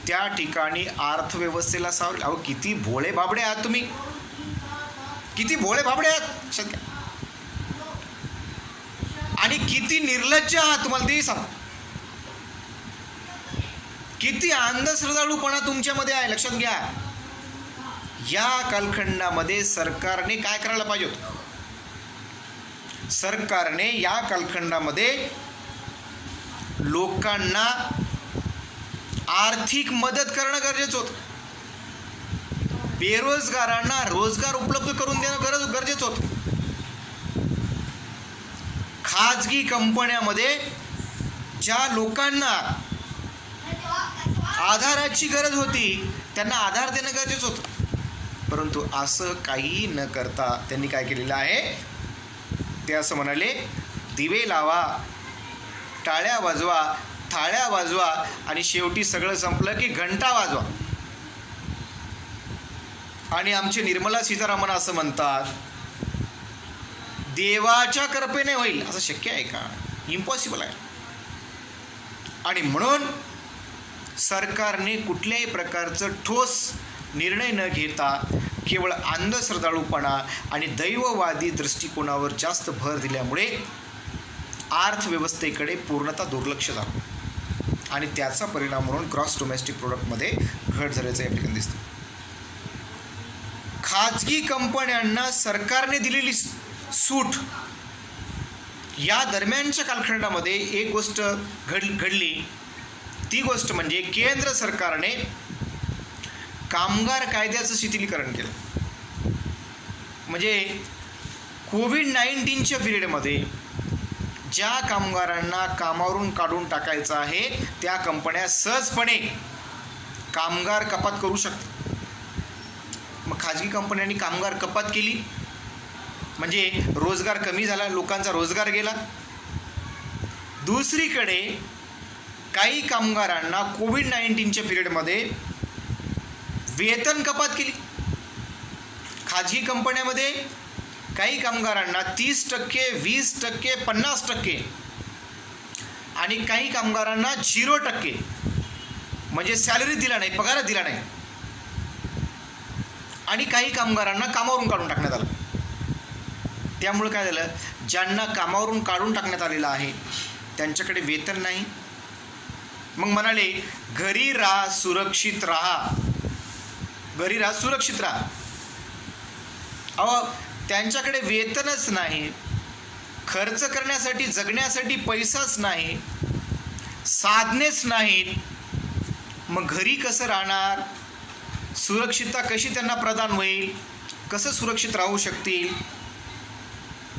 त्या ठिकाणी अर्थव्यवस्थेला सावरेल. अहो किती भोळे बाबडे आहात तुम्ही, किती भोळे बाबडे आहात सध्या, आणि किती निर्लज्ज आहात तुम्हाला ते सांग. किती अंधश्रद्धाळूपणा तुमच्यामध्ये आहे, लक्षात घ्या. या कालखंडामध्ये सरकारने काय करायला पाहिजे होतं? सरकारने या कालखंडामध्ये लोकांना आर्थिक मदत करणं गरजेचं होतं. बेरोजगारांना रोजगार उपलब्ध करून देणं गरजेचं होतं. खाजगी कंपन्यामध्ये ज्या लोकांना आधाराची गरज होती त्यांना आधार देणं गरजेचं होतं. परंतु असं काही न करता त्यांनी काय केलेलं आहे, ते असं म्हणाले, दिवे लावा, टाळ्या वाजवा, थाळ्या वाजवा आणि शेवटी सगळं संपलं की घंटा वाजवा. आणि आमचे निर्मला सीतारामन असं म्हणतात, देवाच्या कृपेने होईल. असं शक्य आहे का? इम्पॉसिबल आहे. आणि म्हणून सरकारने कुठल्याही प्रकारचं ठोस निर्णय न घेता केवळ अंधश्रद्धाळूपणा आणि दैववादी दृष्टिकोनावर जास्त भर दिल्यामुळे अर्थव्यवस्थेकडे पूर्णतः दुर्लक्ष झालं आणि त्याचा परिणाम म्हणून ग्रॉस डोमेस्टिक प्रोडक्टमध्ये घट झाल्याचं या ठिकाणी दिसतं. खाजगी कंपन्यांना सरकारने दिलेली सूट या दरम्यानच्या कालखंडामध्ये एक गोष्ट घडली. ती गोष्ट म्हणजे केंद्र सरकारने कामगार कायद्याचं शिथिलीकरण केलं. म्हणजे कोविड-19च्या पिरियडमध्ये ज्या कामगारांना कामावरून काढून टाकायचं आहे त्या कंपन्या सहजपणे कामगार कपात करू शकतात. मग खाजगी कंपन्यांनी कामगार कपात केली म्हणजे रोजगार कमी झाला, लोकांचा रोजगार गेला. दुसरीकडे काही कामगारांना कोविड-19च्या पिरियडमध्ये वेतन कपात केली. खाजगी कंपन्यामध्ये काही कामगारांना 30%, 20%, 50% आणि काही कामगारांना 0% म्हणजे सॅलरी दिला नाही, पगार दिला नाही. आणि काही कामगारांना कामावरून काढून टाकण्यात आलं. त्यामुळे काय झालं, ज्यांना कामावरून काढून टाकण्यात आलेलं आहे त्यांच्याकडे वेतन नाही. मग म्हणाले घरी राहा, सुरक्षित राहा, घरी राहा, सुरक्षित राहा. अहो त्यांच्याकडे वेतनच नाही, खर्च करण्यासाठी जगण्यासाठी पैसाच नाही, साधनेच नाहीत. मग घरी कसं राहणार? सुरक्षितता कशी त्यांना प्रदान होईल? कसं सुरक्षित राहू शकतील?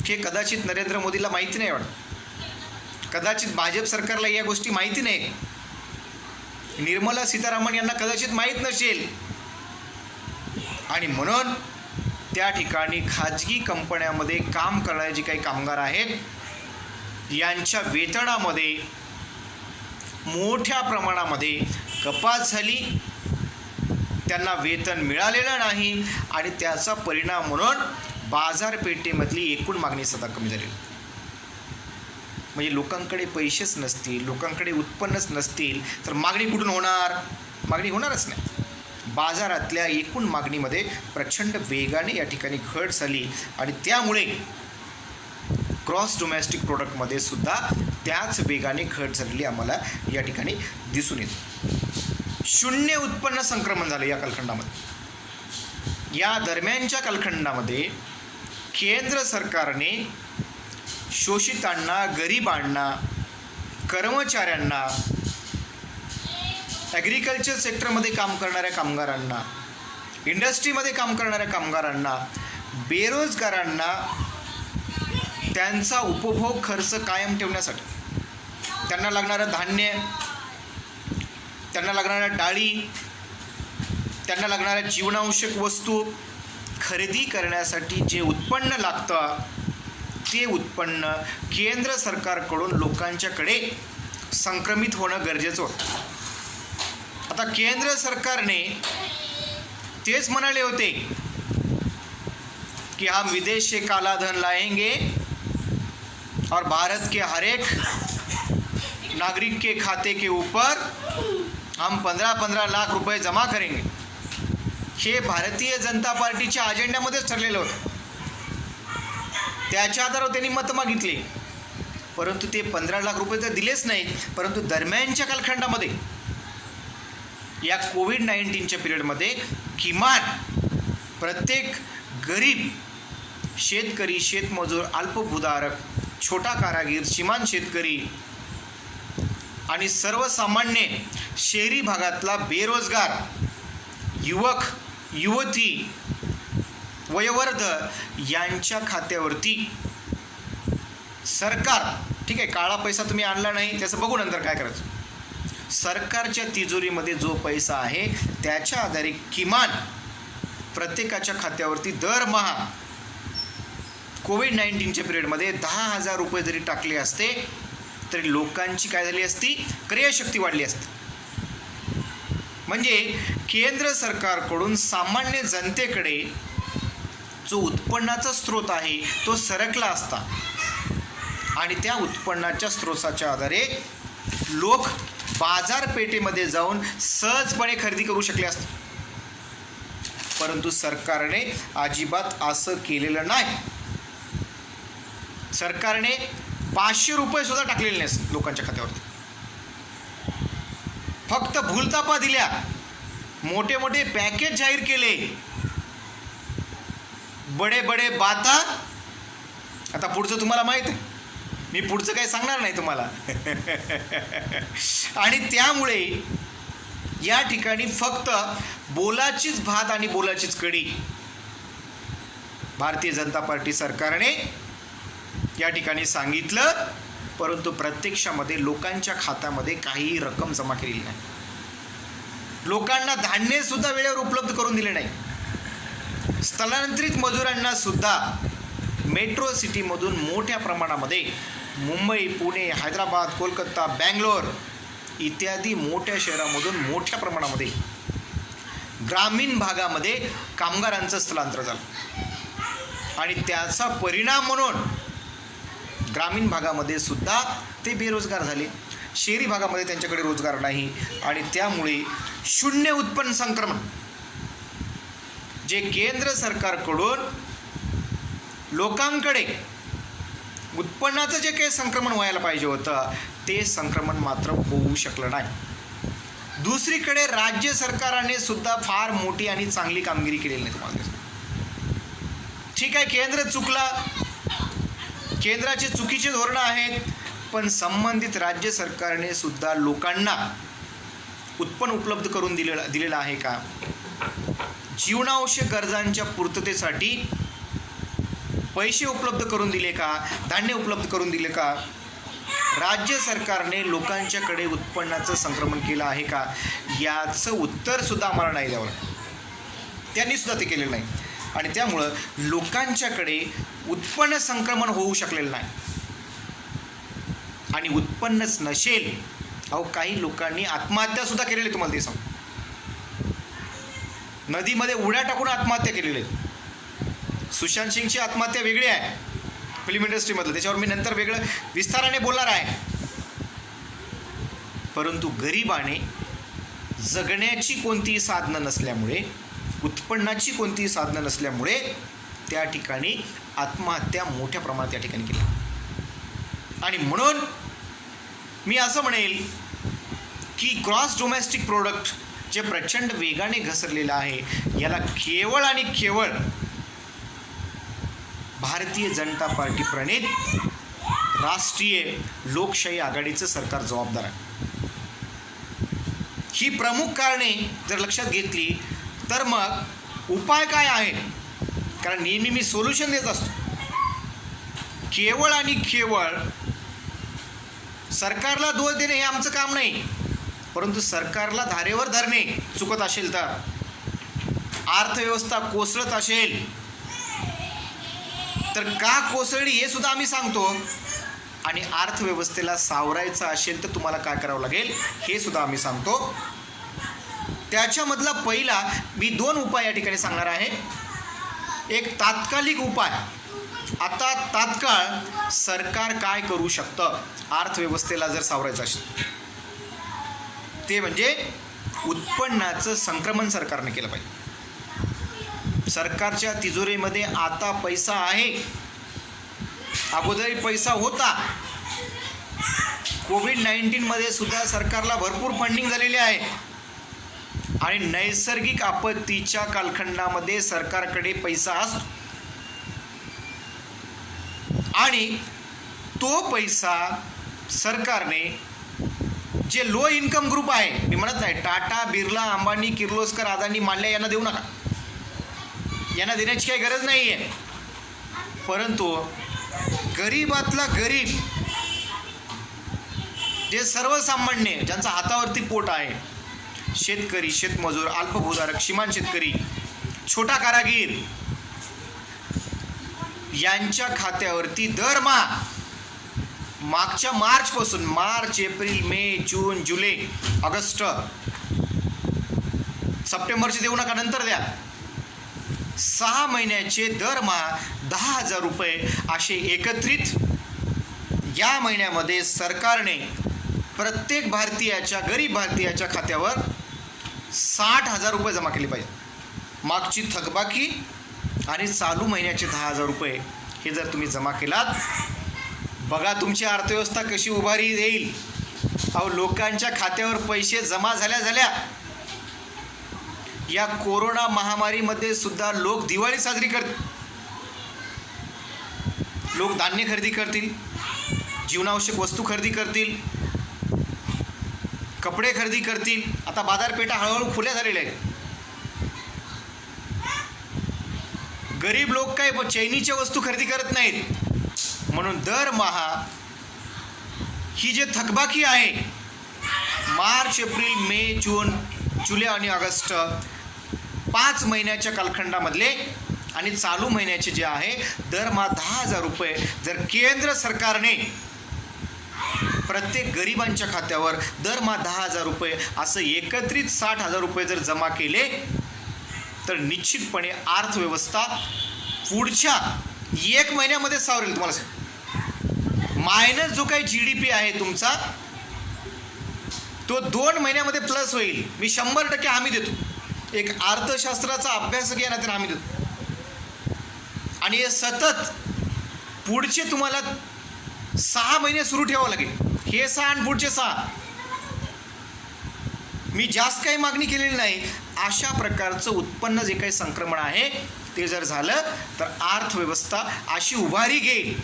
हे कदाचित नरेंद्र मोदीला माहिती नाही वाटत, कदाचित भाजप सरकारला या गोष्टी माहिती नाही, निर्मला सीतारामन यांना कदाचित माहीत नसेल. आणि म्हणून त्या ठिकाणी खाजगी कंपन्यामध्ये काम करणारे जे काही कामगार आहेत यांच्या वेतनामध्ये मोठ्या प्रमाणामध्ये कपात झाली, त्यांना वेतन मिळालेलं नाही आणि त्याचा परिणाम म्हणून बाजारपेठेमधली एकूण मागणी सुद्धा कमी झालेली. म्हणजे लोकांकडे पैसेच नसतील, लोकांकडे उत्पन्नच नसतील तर मागणी कुठून होणार? मागणी होणारच नाही. बाजारातल्या एकूण मागणीमध्ये प्रचंड वेगाने या ठिकाणी घट झाली आणि त्यामुळे क्रॉस डोमेस्टिक प्रोडक्टमध्ये सुद्धा त्याच वेगाने घट झालेली आम्हाला या ठिकाणी दिसून येते. शून्य उत्पन्न संक्रमण झालं या कालखंडामध्ये. या दरम्यानच्या कालखंडामध्ये केंद्र सरकारने शोषितांना, गरिबांना, कर्मचाऱ्यांना, ॲग्रिकल्चर सेक्टरमध्ये काम करणाऱ्या कामगारांना, इंडस्ट्रीमध्ये काम करणाऱ्या कामगारांना, बेरोजगारांना त्यांचा उपभोग खर्च कायम ठेवण्यासाठी त्यांना लागणारं धान्य, त्यांना लागणाऱ्या डाळी, त्यांना लागणाऱ्या जीवनावश्यक वस्तू खरेदी करण्यासाठी जे उत्पन्न लागतं ते उत्पन्न केंद्र सरकारकडून लोकांच्याकडे संक्रमित होणं गरजेचं होतं. आता केंद्र सरकारने तेच म्हणाले होते कि हम विदेश से काला धन लाएंगे और भारत के हर एक नागरिक के खाते के ऊपर हम 15-15 लाख रुपये जमा करेंगे. हे भारतीय जनता पार्टीच्या अजेंड्यामध्येच ठरलेलं होतं. त्याच्या आधारावर त्यांनी मतं मागितली, परंतु ते 15 लाख रुपये तर दिलेच नाहीत. परंतु दरम्यानच्या कालखंडामध्ये या कोविड-19च्या पिरियडमध्ये किमान प्रत्येक गरीब शेतकरी, शेतमजूर, अल्पभूधारक, छोटा कारागीर, श्रीमंत शेतकरी आणि सर्वसामान्य शहरी भागातला बेरोजगार युवक, युवती, वयोवर्ध यांच्या खात्यावरती सरकार, ठीक आहे काळा पैसा तुम्ही आणला नाही त्याचं बघू नंतर काय करायचं, सरकारच्या तिजोरीमध्ये जो पैसा आहे त्याच्या आधारे किमान प्रत्येकाच्या खात्यावरती दरमहा कोविड-19च्या पिरियडमध्ये 10,000 रुपये जरी टाकले असते तरी लोकांची काय झाली असती, क्रयशक्ती वाढली असती. म्हणजे केंद्र सरकारकडून सामान्य जनतेकडे जो उत्पन्नाचा स्रोत आहे तो सरकला असता आणि त्या उत्पन्नाच्या स्रोताच्या आधारे लोक बाजारपेठेमध्ये जाऊन सहजपणे खरेदी करू शकले असते. परंतु सरकारने अजिबात असं केलेलं नाही. सरकारने 500 रुपये सुद्धा टाकलेले नाहीत लोकांच्या खात्यावरती. फक्त भूलतापा दिल्या, मोठे मोठे पॅकेज जाहीर केले, बडे बडे बाता. आता पुढचं तुम्हाला माहित आहे, मी पुढचं काही सांगणार नाही तुम्हाला. आणि त्यामुळे या ठिकाणी फक्त बोलाचीच भात आणि बोलाचीच कढी भारतीय जनता पार्टी सरकारने या ठिकाणी सांगितलं, परंतु प्रत्यक्षामध्ये लोकांच्या खात्यामध्ये काही रक्कम जमा केलेली नाही. लोकांना धान्य सुद्धा वेळेवर उपलब्ध करून दिले नाही. स्थलांतरित मजुरांना सुद्धा मेट्रो सिटीमधून मोठ्या प्रमाणामध्ये मुंबई, पुणे, हैदराबाद, कोलकाता, बँगलोर इत्यादी मोठ्या शहरामधून मोठ्या प्रमाणामध्ये ग्रामीण भागामध्ये कामगारांचं स्थलांतर झालं आणि त्याचा परिणाम म्हणून ग्रामीण भागामध्ये सुद्धा ते बेरोजगार झाले. शहरी भागामध्ये त्यांच्याकडे रोजगार नाही आणि त्यामुळे शून्य उत्पन्न संक्रमण जे केंद्र सरकारकडून लोकांकडे उत्पन्नाचं जे काही संक्रमण व्हायला पाहिजे होतं ते संक्रमण मात्र होऊ शकलं नाही. दुसरीकडे राज्य सरकारने सुद्धा फार मोठी आणि चांगली कामगिरी केलेली नाही. तुम्हाला ठीक आहे, केंद्र चुकला, केंद्राचे चुकीचे धोरणं आहेत, पण संबंधित राज्य सरकारने सुद्धा लोकांना उत्पन्न उपलब्ध करून दिलेलं आहे का? जीवनावश्यक गरजांच्या पूर्ततेसाठी पैसे उपलब्ध करून दिले का? धान्य उपलब्ध करून दिले का? राज्य सरकारने लोकांच्याकडे उत्पन्नाचं संक्रमण केलं आहे का? याचं उत्तर सुद्धा आम्हाला नाही द्यावं. त्यांनी सुद्धा ते केलेलं नाही आणि त्यामुळं लोकांच्याकडे उत्पन्न संक्रमण होऊ शकलेलं नाही. आणि उत्पन्नच नसेल, अहो काही लोकांनी आत्महत्या सुद्धा केलेली, तुम्हाला ते सांगू. नदीमध्ये उड्या टाकून आत्महत्या केलेल्या आहेत. सुशांत सिंगची आत्महत्या वेगळी आहे फिल्म इंडस्ट्रीमधलं, त्याच्यावर मी नंतर वेगळं विस्ताराने बोलणार आहे. परंतु गरिबाने जगण्याची कोणतीही साधनं नसल्यामुळे, उत्पन्नाची कोणतीही साधनं नसल्यामुळे त्या ठिकाणी आत्महत्या मोठ्या प्रमाणात या ठिकाणी केली. आणि म्हणून मी असं म्हणेल की ग्रॉस डोमेस्टिक प्रोडक्ट जे प्रचंड वेगाने घसरलेलं आहे, याला केवळ आणि केवळ भारतीय जनता पार्टी प्रणित राष्ट्रीय लोकशाही आघाडीचं सरकार जबाबदार आहे. ही प्रमुख कारणे जर लक्षात घेतली तर मग उपाय काय आहे? कारण नेहमी मी सोल्युशन देत असतो. केवळ आणि केवळ सरकारला दोष देणे हे आमचं काम नाही, परंतु सरकारला धारेवर धरणे चुकत असेल तर, अर्थव्यवस्था कोसळत असेल तर का कोसळली हे सुद्धा आम्ही सांगतो, आणि अर्थव्यवस्थेला सावरायचं असेल तर तुम्हाला काय करावं लागेल हे सुद्धा आम्ही सांगतो. त्याच्यामधला पहिला मी 2 उपाय या ठिकाणी सांगणार आहे. एक तात्कालिक उपाय, आता तात्काळ सरकार काय करू शकतं अर्थव्यवस्थेला जर सावरायचं असेल, ते म्हणजे उत्पन्नाचं संक्रमण सरकारने केलं पाहिजे. सरकारच्या तिजोरीमध्ये आता पैसा आहे, अगोदरही पैसा होता. कोविड-19 मध्ये सुद्धा सरकारला भरपूर फंडिंग झालेले आहे, आणि नैसर्गिक आपत्तीच्या कालखंडामध्ये सरकारकडे पैसा असतो, आणि तो पैसा सरकारने जे लो इन्कम ग्रुप आहे, मी म्हणत नाही टाटा, बिर्ला, अंबानी, किर्लोस्कर, अदानी, माल्या यांना देऊ नका, यांना देण्याची काही गरज नाही आहे. परंतु गरीबातला गरीब, जे सर्वसामान्य ज्यांचा हातावरती पोट आहे, शेतकरी, शेतमजूर, अल्पभूधारक, सीमांत शेतकरी, छोटा कारागीर, यांच्या खात्यावरती दरमहा मागच्या मार्चपासून, मार्च, एप्रिल, मे, जून, जुलै, ऑगस्ट, सप्टेंबरचे देऊ नका, नंतर द्या, 6 महिन्याचे दरमहा 10,000 रुपये असे एकत्रित या महिन्यामध्ये सरकारने प्रत्येक भारतीयाच्या, गरीब भारतीयाच्या खात्यावर 60,000 रुपये जमा केले पाहिजे. मागची थकबाकी आणि चालू महिन्याचे 10,000 रुपये हे जर तुम्ही जमा केलात, बघा तुमची अर्थव्यवस्था कशी उभारी येईल. अहो, लोकांच्या खात्यावर पैसे जमा झाल्या या कोरोना महामारीमध्ये सुद्धा लोक दिवाळी साजरी करतील, लोक धान्य खरेदी करतील, जीवनावश्यक वस्तू खरेदी करतील, कपडे खरेदी करतील. आता बाजारपेठा हळूहळू खुल्या झालेल्या आहेत. गरीब लोक काही चैनीच्या वस्तू खरेदी करत नाहीत. म्हणून दरमहा ही जे थकबाकी आहे, मार्च, एप्रिल, मे, जून, जुलै आणि ऑगस्ट 5 महिन्याच्या कालखंडामधले आणि चालू महिन्याचे जे आहे दरमहा 10,000 रुपये जर केंद्र सरकारने प्रत्येक गरिबांच्या खात्यावर दरमहा 10,000 रुपये असं एकत्रित 60,000 रुपये जर जमा केले तर निश्चितपणे अर्थव्यवस्था पुढच्या 1 महिन्यामध्ये सावरेल. तुम्हाला मायनस जो काही GDP आहे तुमचा, तो 2 महिन्यामध्ये प्लस होईल. मी 100% हमी देतो. एक अर्थशास्त्राचा अभ्यासक या नात्याने हमी देतो. आणि हे सतत पुढचे तुम्हाला 6 महिने सुरू ठेवावं लागेल. हे 6 आणि पुढचे 6. मी जास्त काही मागणी केलेली नाही. अशा प्रकारचं उत्पन्न जे काही संक्रमण आहे ते जर झालं तर अर्थव्यवस्था अशी उभारी घेईल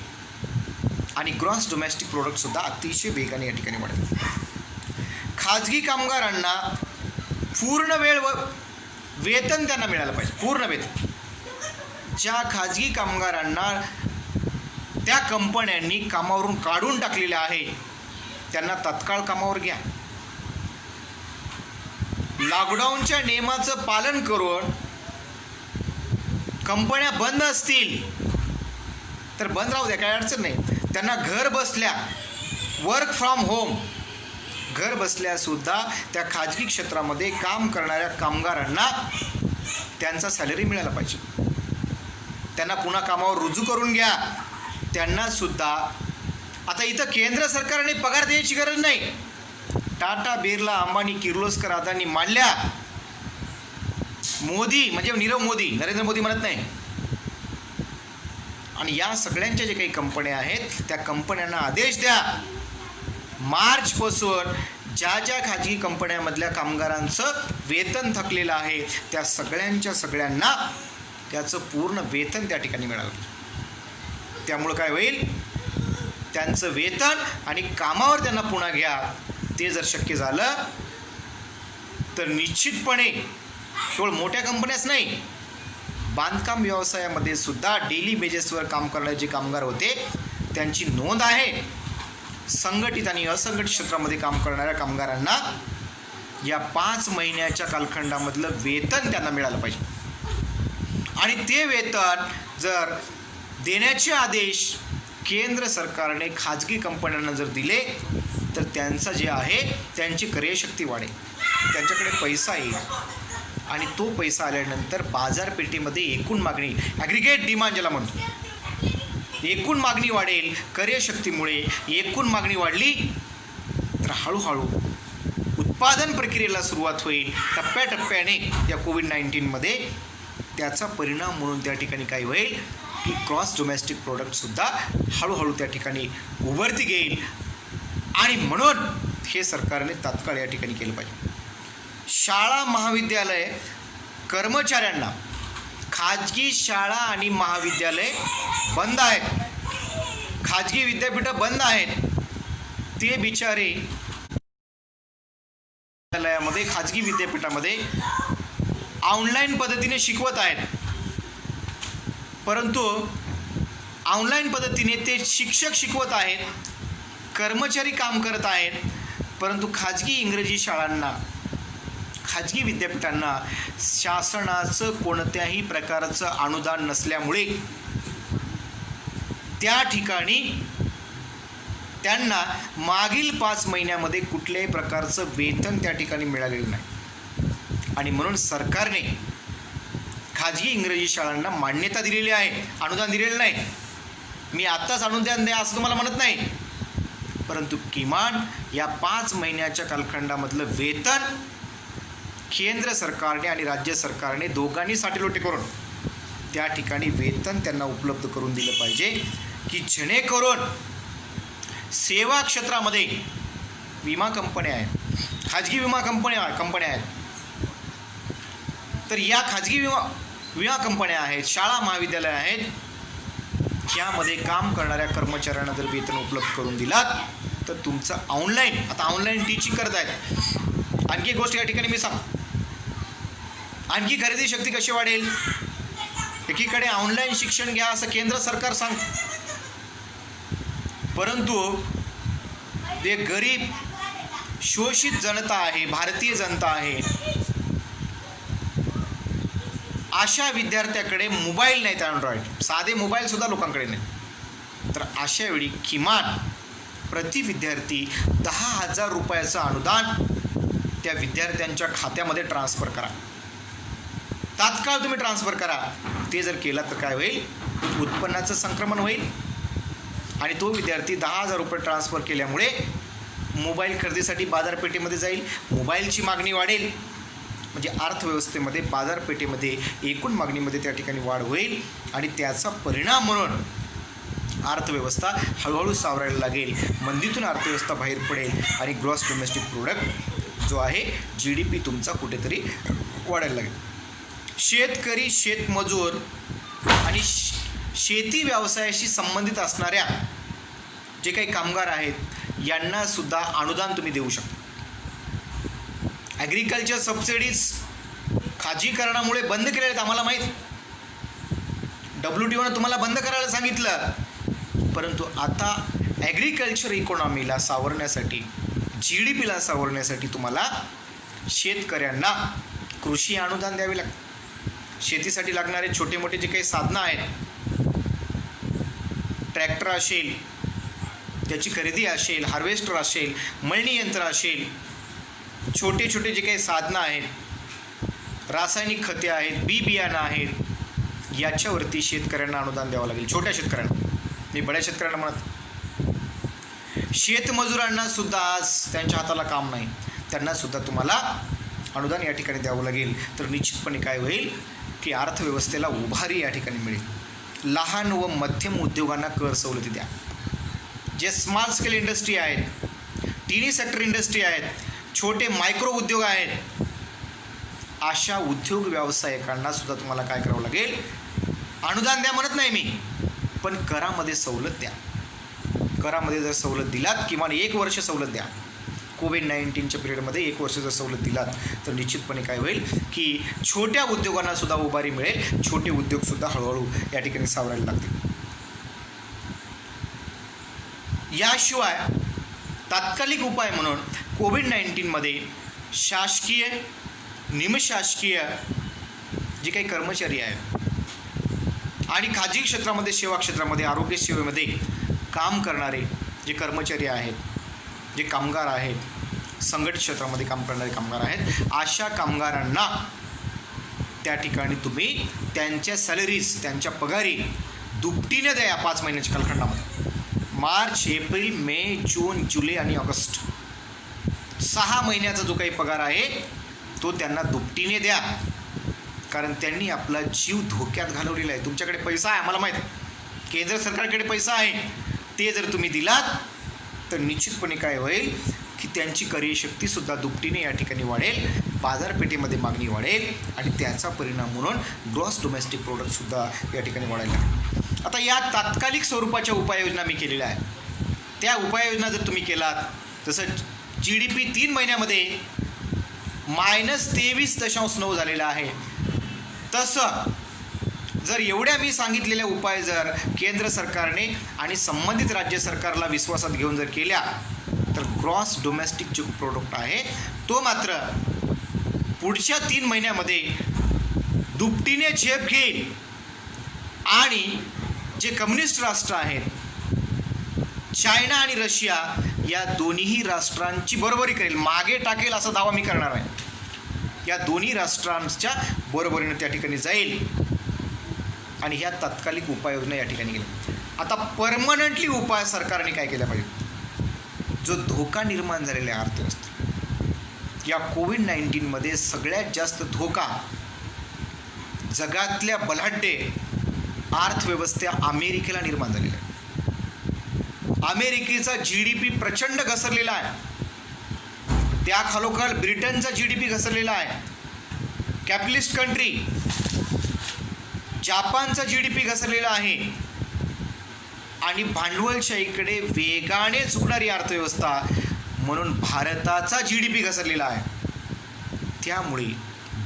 आणि ग्रॉस डोमेस्टिक प्रोडक्टसुद्धा अतिशय वेगाने या ठिकाणी वाढेल. खाजगी कामगारांना पूर्ण वेळ वेतन त्यांना मिळालं पाहिजे, पूर्ण वेतन. ज्या खाजगी कामगारांना त्या कंपन्यांनी कामावरून काढून टाकलेले आहे त्यांना तात्काळ कामावर घ्या. लॉकडाऊनच्या नियमाचं पालन करून कंपन्या बंद असतील तर बंद राहू द्या, काही अडचण नाही. त्यांना घर बसल्या, वर्क फ्रॉम होम, घर बसल्यासुद्धा त्या खाजगी क्षेत्रामध्ये काम करणाऱ्या कामगारांना त्यांचा सॅलरी मिळायला पाहिजे. त्यांना पुन्हा कामावर रुजू करून घ्या. त्यांना सुद्धा आता इथं केंद्र सरकारने पगार द्यायची गरज नाही. टाटा, बिर्ला, अंबानी, किर्लोस्कर, अदानी, मांडल्या, मोदी म्हणजे नीरव मोदी, नरेंद्र मोदी म्हणत नाही. आणि या सगळ्यांच्या जे काही कंपन्या आहेत त्या कंपन्यांना आदेश द्या, मार्चपासून ज्या ज्या खाजगी कंपन्यांमधल्या कामगारांचं वेतन थकलेलं आहे त्या सगळ्यांना त्याचं पूर्ण वेतन त्या ठिकाणी मिळालं. त्यामुळं काय होईल, त्यांचं वेतन आणि कामावर त्यांना पुन्हा घ्या. ते जर शक्य झालं तर निश्चितपणे केवळ मोठ्या कंपन्याच नाही, बांधकाम व्यवसायामध्ये सुद्धा डेली बेजेसवर काम करणारे जे कामगार होते त्यांची नोंद आहे. संघटित आणि असंघटित क्षेत्रामध्ये काम करणाऱ्या कामगारांना या 5 महिन्याच्या कालखंडामधलं वेतन त्यांना मिळालं पाहिजे. आणि ते वेतन जर देण्याचे आदेश केंद्र सरकारने खाजगी कंपन्यांना जर दिले तर त्यांचं जे आहे त्यांची क्रयशक्ती वाढेल, त्यांच्याकडे पैसा येईल. आणि तो पैसा आल्यानंतर बाजारपेठेमध्ये एकूण मागणी, ॲग्रिगेट डिमांड ज्याला म्हणतो, एकूण मागणी वाढेल. क्रयशक्तीमुळे एकूण मागणी वाढली तर हळूहळू उत्पादन प्रक्रियेला सुरुवात होईल. टप्प्याटप्प्याने या कोविड-19मध्ये त्याचा परिणाम म्हणून त्या ठिकाणी काय होईल की क्रॉस डोमेस्टिक प्रोडक्टसुद्धा हळूहळू त्या ठिकाणी उभरती घेईल. आणि म्हणून हे सरकारने तात्काळ या ठिकाणी केलं पाहिजे. शाळा महाविद्यालय कर्मचाऱ्यांना, खाजगी शाळा आणि महाविद्यालय बंद आहेत, खाजगी विद्यापीठं बंद आहेत, ते बिचारे विद्यालयामध्ये खाजगी विद्यापीठामध्ये ऑनलाईन पद्धतीने शिकवत आहेत. परंतु ऑनलाईन पद्धतीने ते शिक्षक शिकवत आहेत, कर्मचारी काम करत आहेत. परंतु खाजगी इंग्रजी शाळांना, खाजगी विद्यापीठांना शासनाचं कोणत्याही प्रकारचं अनुदान नसल्यामुळे त्या ठिकाणी त्यांना मागील 5 महिन्यामध्ये कुठल्याही प्रकारचं वेतन त्या ठिकाणी मिळालेलं नाही. आणि म्हणून सरकारने खाजगी इंग्रजी शाळांना मान्यता दिलेली आहे, अनुदान दिलेलं नाही. मी आत्ताच अनुदान द्या असं तुम्हाला म्हणत नाही, परंतु किमान या 5 महिन्याच्या कालखंडामधलं वेतन केंद्र सरकारने आणि राज्य सरकारने दोघांनी साटेलोटे करून त्या ठिकाणी वेतन त्यांना उपलब्ध करून दिलं पाहिजे, की जेणेकरून सेवा क्षेत्रामध्ये विमा कंपन्या आहेत, खाजगी विमा कंपन्या आहेत, तर या खाजगी विमा कंपन्या आहेत, शाळा महाविद्यालय आहेत, यामध्ये काम करणाऱ्या कर्मचाऱ्यांना जर वेतन उपलब्ध करून दिलात तर तुमचं आता ऑनलाईन टीचिंग करत आहेत. आणखी एक गोष्ट या ठिकाणी मी सांग, आणखी खरेदी शक्ती कशी वाढेल. एकीकडे ऑनलाईन शिक्षण घ्या असं केंद्र सरकार सांगतं, परंतु जे गरीब शोषित जनता आहे, भारतीय जनता आहे, अशा विद्यार्थ्याकडे मोबाईल नाहीत, अँड्रॉइड साधे मोबाईलसुद्धा लोकांकडे नाही. तर अशा वेळी किमान प्रति विद्यार्थी 10,000 रुपयाचं अनुदान त्या विद्यार्थ्यांच्या खात्यामध्ये ट्रान्सफर करा, तात्काळ तुम्ही ट्रान्सफर करा. ते जर केलं तर काय होईल, उत्पन्नाचं संक्रमण होईल आणि तो विद्यार्थी 10,000 रुपये ट्रान्सफर केल्यामुळे मोबाईल खरेदीसाठी बाजारपेठेमध्ये जाईल, मोबाईलची मागणी वाढेल, म्हणजे अर्थव्यवस्थेमध्ये बाजारपेठेमध्ये एकूण मागणीमध्ये त्या ठिकाणी वाढ होईल आणि त्याचा परिणाम म्हणून अर्थव्यवस्था हळूहळू सावरायला लागेल, मंदीतून अर्थव्यवस्था बाहेर पडेल आणि ग्रॉस डोमेस्टिक प्रोडक्ट जो आहे GDP तुमचा कुठेतरी वाढायला लागेल. शेतकरी, शेतमजूर आणि शेती व्यवसायाशी संबंधित असणाऱ्या जे काही कामगार आहेत यांना सुद्धा अनुदान तुम्ही देऊ शकता. ॲग्रिकल्चर सबसिडीज खाजगीकरणामुळे बंद केलेल्या आहेत, आम्हाला माहीत. WTOनं तुम्हाला बंद करायला सांगितलं, परंतु आता ॲग्रिकल्चर इकॉनॉमीला सावरण्यासाठी, GDPला सावरण्यासाठी तुम्हाला शेतकऱ्यांना कृषी अनुदान द्यावे लागते. शेतीसाठी लागणारे छोटे मोठे जे काही साधनं आहेत, ट्रॅक्टर असेल, त्याची खरेदी असेल, हार्वेस्टर असेल, मळणी यंत्र असेल, छोटे छोटे जे काही साधनं आहेत, रासायनिक खते आहेत, बी बियाणं आहेत, याच्यावरती शेतकऱ्यांना अनुदान द्यावं लागेल. छोट्या शेतकऱ्यांना, मी बड्या शेतकऱ्यांना म्हणत. शेतमजुरांना सुद्धा आज त्यांच्या हाताला काम नाही, त्यांना सुद्धा तुम्हाला अनुदान या ठिकाणी द्यावं लागेल. तर निश्चितपणे काय होईल की अर्थव्यवस्थेला उभारी या ठिकाणी मिळेल. लहान व मध्यम उद्योगांना कर सवलती द्या. जे स्मॉल स्केल इंडस्ट्री आहेत, टिनी सेक्टर इंडस्ट्री आहेत, छोटे मायक्रो उद्योग आहेत, अशा उद्योग व्यावसायिकांना सुद्धा तुम्हाला काय करावं लागेल, अनुदान द्या म्हणत नाही मी, पण करामध्ये सवलत द्या. करामध्ये जर सवलत दिलात, किमान 1 वर्ष सवलत द्या. कोविड-19च्या पिरियडमध्ये 1 वर्ष जर सवलत दिलात तर निश्चितपणे काय होईल की छोट्या उद्योगांना सुद्धा उभारी मिळेल. छोटे उद्योगसुद्धा हळूहळू या ठिकाणी सावरायला लागतील. याशिवाय तात्कालिक उपाय म्हणून कोविड-19मध्ये शासकीय, निमशासकीय जे काही कर्मचारी आहेत आणि खाजगी क्षेत्रामध्ये, सेवा क्षेत्रामध्ये, आरोग्य सेवेमध्ये काम करणारे जे कर्मचारी आहेत, जे कामगार आहेत, संघटित क्षेत्रामध्ये काम करणारे कामगार आहेत, अशा कामगारांना त्या ठिकाणी तुम्ही त्यांच्या सॅलरीज, त्यांच्या पगारी दुपटीने द्या. 5 महिन्याच्या कालखंडामध्ये मार्च, एप्रिल, मे, जून, जुलै आणि ऑगस्ट 6 महिन्याचा जो काही पगार आहे तो त्यांना दुपटीने द्या. कारण त्यांनी आपला जीव धोक्यात घालवलेला आहे. तुमच्याकडे पैसा आहे, आम्हाला माहीत आहे, केंद्र सरकारकडे पैसा आहे, ते जर तुम्ही दिलात तर निश्चितपणे काय होईल की त्यांची कार्यशक्तीसुद्धा दुपटीने या ठिकाणी वाढेल, बाजारपेठेमध्ये मागणी वाढेल आणि त्याचा परिणाम म्हणून ग्रॉस डोमेस्टिक प्रोडक्टसुद्धा या ठिकाणी वाढायला लागेल. आता या तात्कालिक स्वरूपाच्या उपाययोजना मी केलेल्या आहेत. त्या उपाययोजना जर तुम्ही केलात, जसं GDP 3 महिन्यामध्ये -23.9 झालेला आहे, तसं जर एवढ्या मी सांगितलेल्या उपाय जर केंद्र सरकारने आणि संबंधित राज्य सरकारला विश्वासात घेऊन जर केल्या तर ग्रॉस डोमेस्टिक जो प्रोडक्ट आहे तो मात्र पुढच्या 3 महिन्यामध्ये दुपटीने झेप घेईल. आणि जे कम्युनिस्ट राष्ट्र आहेत, चायना आणि रशिया, या दोन्ही राष्ट्रांची बरोबरी करेल, मागे टाकेल असा दावा मी करणार आहे. या दोन्ही राष्ट्रांच्या बरोबरीने त्या ठिकाणी जाईल आणि ह्या तात्कालिक उपाययोजना या ठिकाणी केल्या. आता परमनंटली उपाय सरकारने काय केला पाहिजे? जो धोका निर्माण झालेला आहे अर्थव्यवस्थेत, या कोविड-19मध्ये सगळ्यात जास्त धोका जगातल्या बलाढ्य अर्थव्यवस्था अमेरिकेला निर्माण झालेला आहे. अमेरिकेचा GDP प्रचंड घसरलेला आहे. त्या खालोखाल ब्रिटनचा GDP घसरलेला आहे. कॅपिटलिस्ट कंट्री जापानचा GDP घसरलेला आहे. आणि भांडवलशाहीकडे वेगाने झुकणारी अर्थव्यवस्था म्हणून भारताचा GDP घसरलेला आहे. त्यामुळे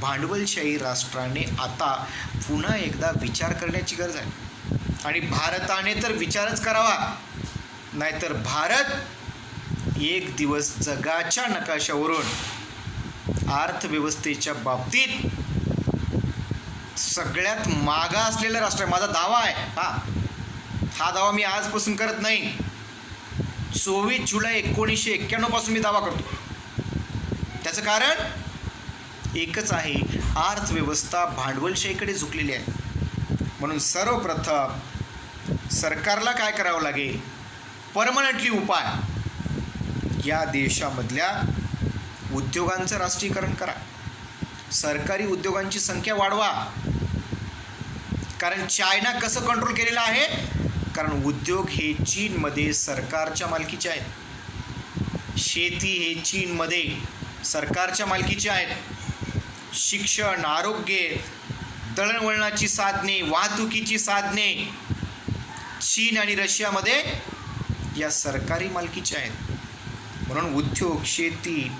भांडवलशाही राष्ट्राने आता पुन्हा एकदा विचार करण्याची गरज आहे. आणि भारताने तर विचारच करावा, नाहीतर भारत एक दिवस जगाच्या नकाशावरून अर्थव्यवस्थेच्या बाबतीत सगळ्यात मागा असलेलं राष्ट्र आहे. माझा दावा आहे, हा दावा मी आजपासून करत नाही. 24 जुलै 1991 पासून मी दावा करतो. त्याचं कारण एकच आहे, अर्थव्यवस्था भांडवलशाहीकडे झुकलेली आहे. म्हणून सर्वप्रथम सरकारला काय करावं लागेल? परमनंटली उपाय, या देशामधल्या उद्योगांचं राष्ट्रीयकरण करा. सरकारी उद्योगांची संख्या वाढवा. कारण चायना कसं कंट्रोल केलेलं आहे? कारण उद्योग हे चीनमध्ये सरकारच्या मालकीचे आहेत. शेती हे चीनमध्ये सरकारच्या मालकीचे आहेत. शिक्षण, आरोग्य, दळणवळणाची साधने, वाहतुकीची साधने चीन आणि रशियामध्ये या सरकारी मालकीचे आहेत. म्हणून उद्योग, शेती,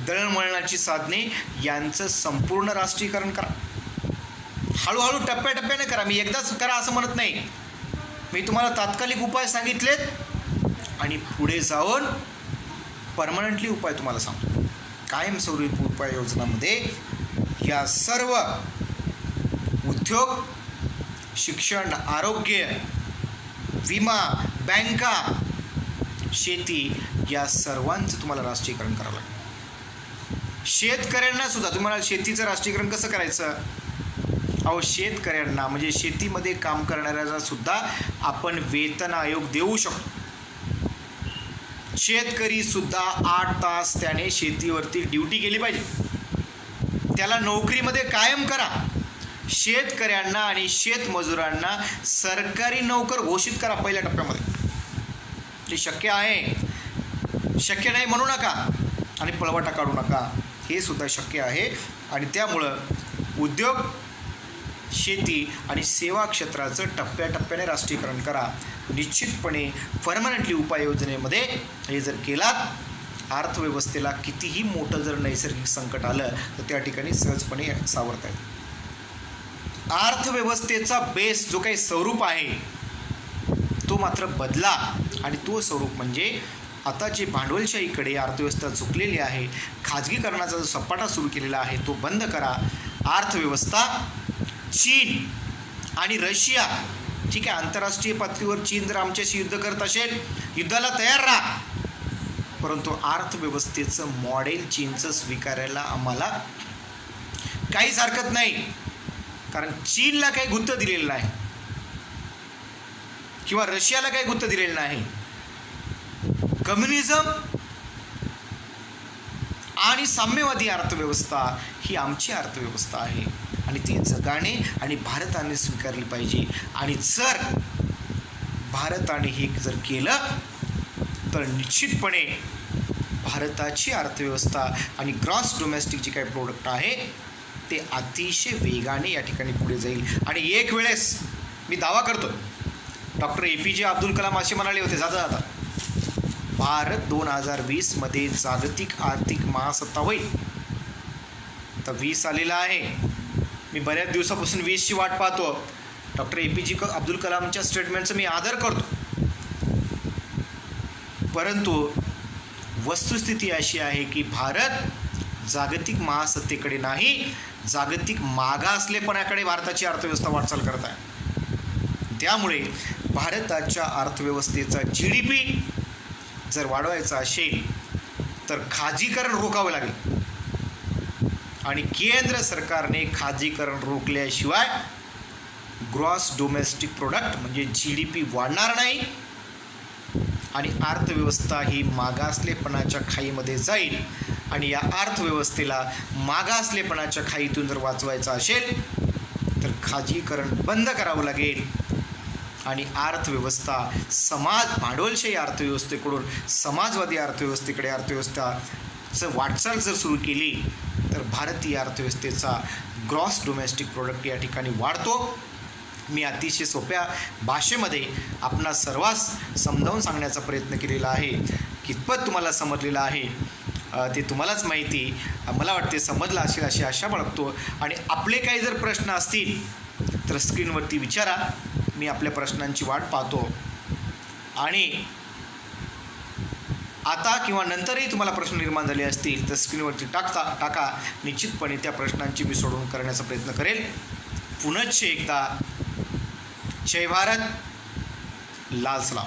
दळणवळणाची साधने यांचं संपूर्ण राष्ट्रीयकरण करा. हळूहळू टप्प्याटप्प्याने करा. मी एकदाच करा असं म्हणत नाही. मी तुम्हाला तात्कालिक उपाय सांगितलेत आणि पुढे जाऊन परमनंटली उपाय तुम्हाला सांगतो. कायमस्वरूपी उपाययोजनामध्ये या सर्व उद्योग, शिक्षण, आरोग्य, विमा, बँका, शेती या सर्वांचं तुम्हाला राष्ट्रीयकरण करावं लागेल. शेतकऱ्यांना सुद्धा तुम्हाला शेतीचं राष्ट्रीयकरण कसं करायचं? अहो, शेतकऱ्यांना म्हणजे शेतीमध्ये काम करणाऱ्यांना सुद्धा आपण वेतन आयोग देऊ शकतो. शेतकरी सुद्धा 8 तास त्याने शेतीवरती ड्युटी केली पाहिजे. त्याला नोकरीमध्ये कायम करा. शेतकऱ्यांना आणि शेतमजुरांना सरकारी नोकर घोषित करा पहिल्या टप्प्यामध्ये. ते शक्य आहे. शक्य नाही म्हणू नका आणि पळवाटा काढू नका. हे सुद्धा शक्य आहे. आणि त्यामुळं उद्योग, शेती आणि सेवा क्षेत्राचं टप्प्याटप्प्याने राष्ट्रीयकरण करा. निश्चितपणे परमनंटली उपाययोजनेमध्ये हे जर केलात, अर्थव्यवस्थेला कितीही मोठं जर नैसर्गिक संकट आलं तर त्या ठिकाणी सहजपणे सावरता येईल. अर्थव्यवस्थेचा बेस जो काही स्वरूप आहे तो मात्र बदला. आणि तो स्वरूप म्हणजे आता जे भांडवलशाहीकडे अर्थव्यवस्था झुकलेली आहे, खाजगीकरणाचा जो सपाटा सुरू केलेला आहे तो बंद करा. अर्थव्यवस्था चीन आणि रशिया, ठीक आहे, आंतरराष्ट्रीय पातळीवर चीन जर आमच्याशी युद्ध करत असेल, युद्धाला तयार राहा. परंतु अर्थव्यवस्थेचं मॉडेल चीनचं स्वीकारायला आम्हाला काहीच हरकत नाही. कारण चीनला काही गुत्त दिलेलं नाही किंवा रशियाला काही गुत्त दिलेलं नाही. कम्युनिझम आणि साम्यवादी अर्थव्यवस्था ही आमची अर्थव्यवस्था आहे आणि ती जगाने आणि भारताने स्वीकारली पाहिजे. आणि जर भारताने हे जर केलं तर निश्चितपणे भारताची अर्थव्यवस्था आणि ग्रॉस डोमेस्टिक जे काही प्रोडक्ट आहे ते अतिशय वेगाने या ठिकाणी पुढे जाईल. आणि एक वेळेस मी दावा करतो, डॉक्टर APJ अब्दुल कलाम असे म्हणाले होते जाता जाता, भारत 2020 जागतिक आर्थिक महासत्ता होईल. तर 20 आलेला आहे. मी बऱ्याच दिवसापासून 20ची वाट पाहतो. डॉक्टर APJ अब्दुल कलामच्या स्टेटमेंटचं मी आदर करतो. परंतु वस्तुस्थिती अशी आहे की भारत जागतिक महासत्तेकडे नाही, जागतिक मागासलेपणाकडे भारताची अर्थव्यवस्था वाटचाल करत आहे. त्यामुळे भारताच्या अर्थव्यवस्थेचा GDP जर वाढवायचा असेल तर खाजगीकरण रोखावं लागेल. आणि केंद्र सरकारने खाजगीकरण रोखल्याशिवाय ग्रॉस डोमेस्टिक प्रोडक्ट म्हणजे GDP वाढणार नाही आणि अर्थव्यवस्था ही मागासलेपणाच्या खाईमध्ये जाईल. आणि या अर्थव्यवस्थेला मागासलेपणाच्या खाईतून जर वाचवायचं असेल तर खाजगीकरण बंद करावं लागेल. आणि अर्थव्यवस्था भांडवलशाही अर्थव्यवस्थेकडून समाजवादी अर्थव्यवस्थेकडे अर्थव्यवस्थाचं वाटचाल जर सुरू केली तर भारतीय अर्थव्यवस्थेचा ग्रॉस डोमेस्टिक प्रोडक्ट या ठिकाणी वाढतो. मी अतिशय सोप्या भाषेमध्ये आपणा सर्वांस समजावून सांगण्याचा प्रयत्न केलेला आहे. कितपत तुम्हाला समजलेलं आहे ते तुम्हालाच माहिती. मला वाटते समजलं असेल अशी आशा बाळगतो. आणि आपले काही जर प्रश्न असतील तर स्क्रीनवरती विचारा. मी आपल्या प्रश्नांची वाट पाहतो. आणि आता किंवा नंतरही तुम्हाला प्रश्न निर्माण झाले असतील तर स्क्रीनवरती टाका. निश्चितपणे त्या प्रश्नांची मी सोडवणूक करण्याचा प्रयत्न करेल. पुनश्च एकदा जय भारत, लाल सलाम.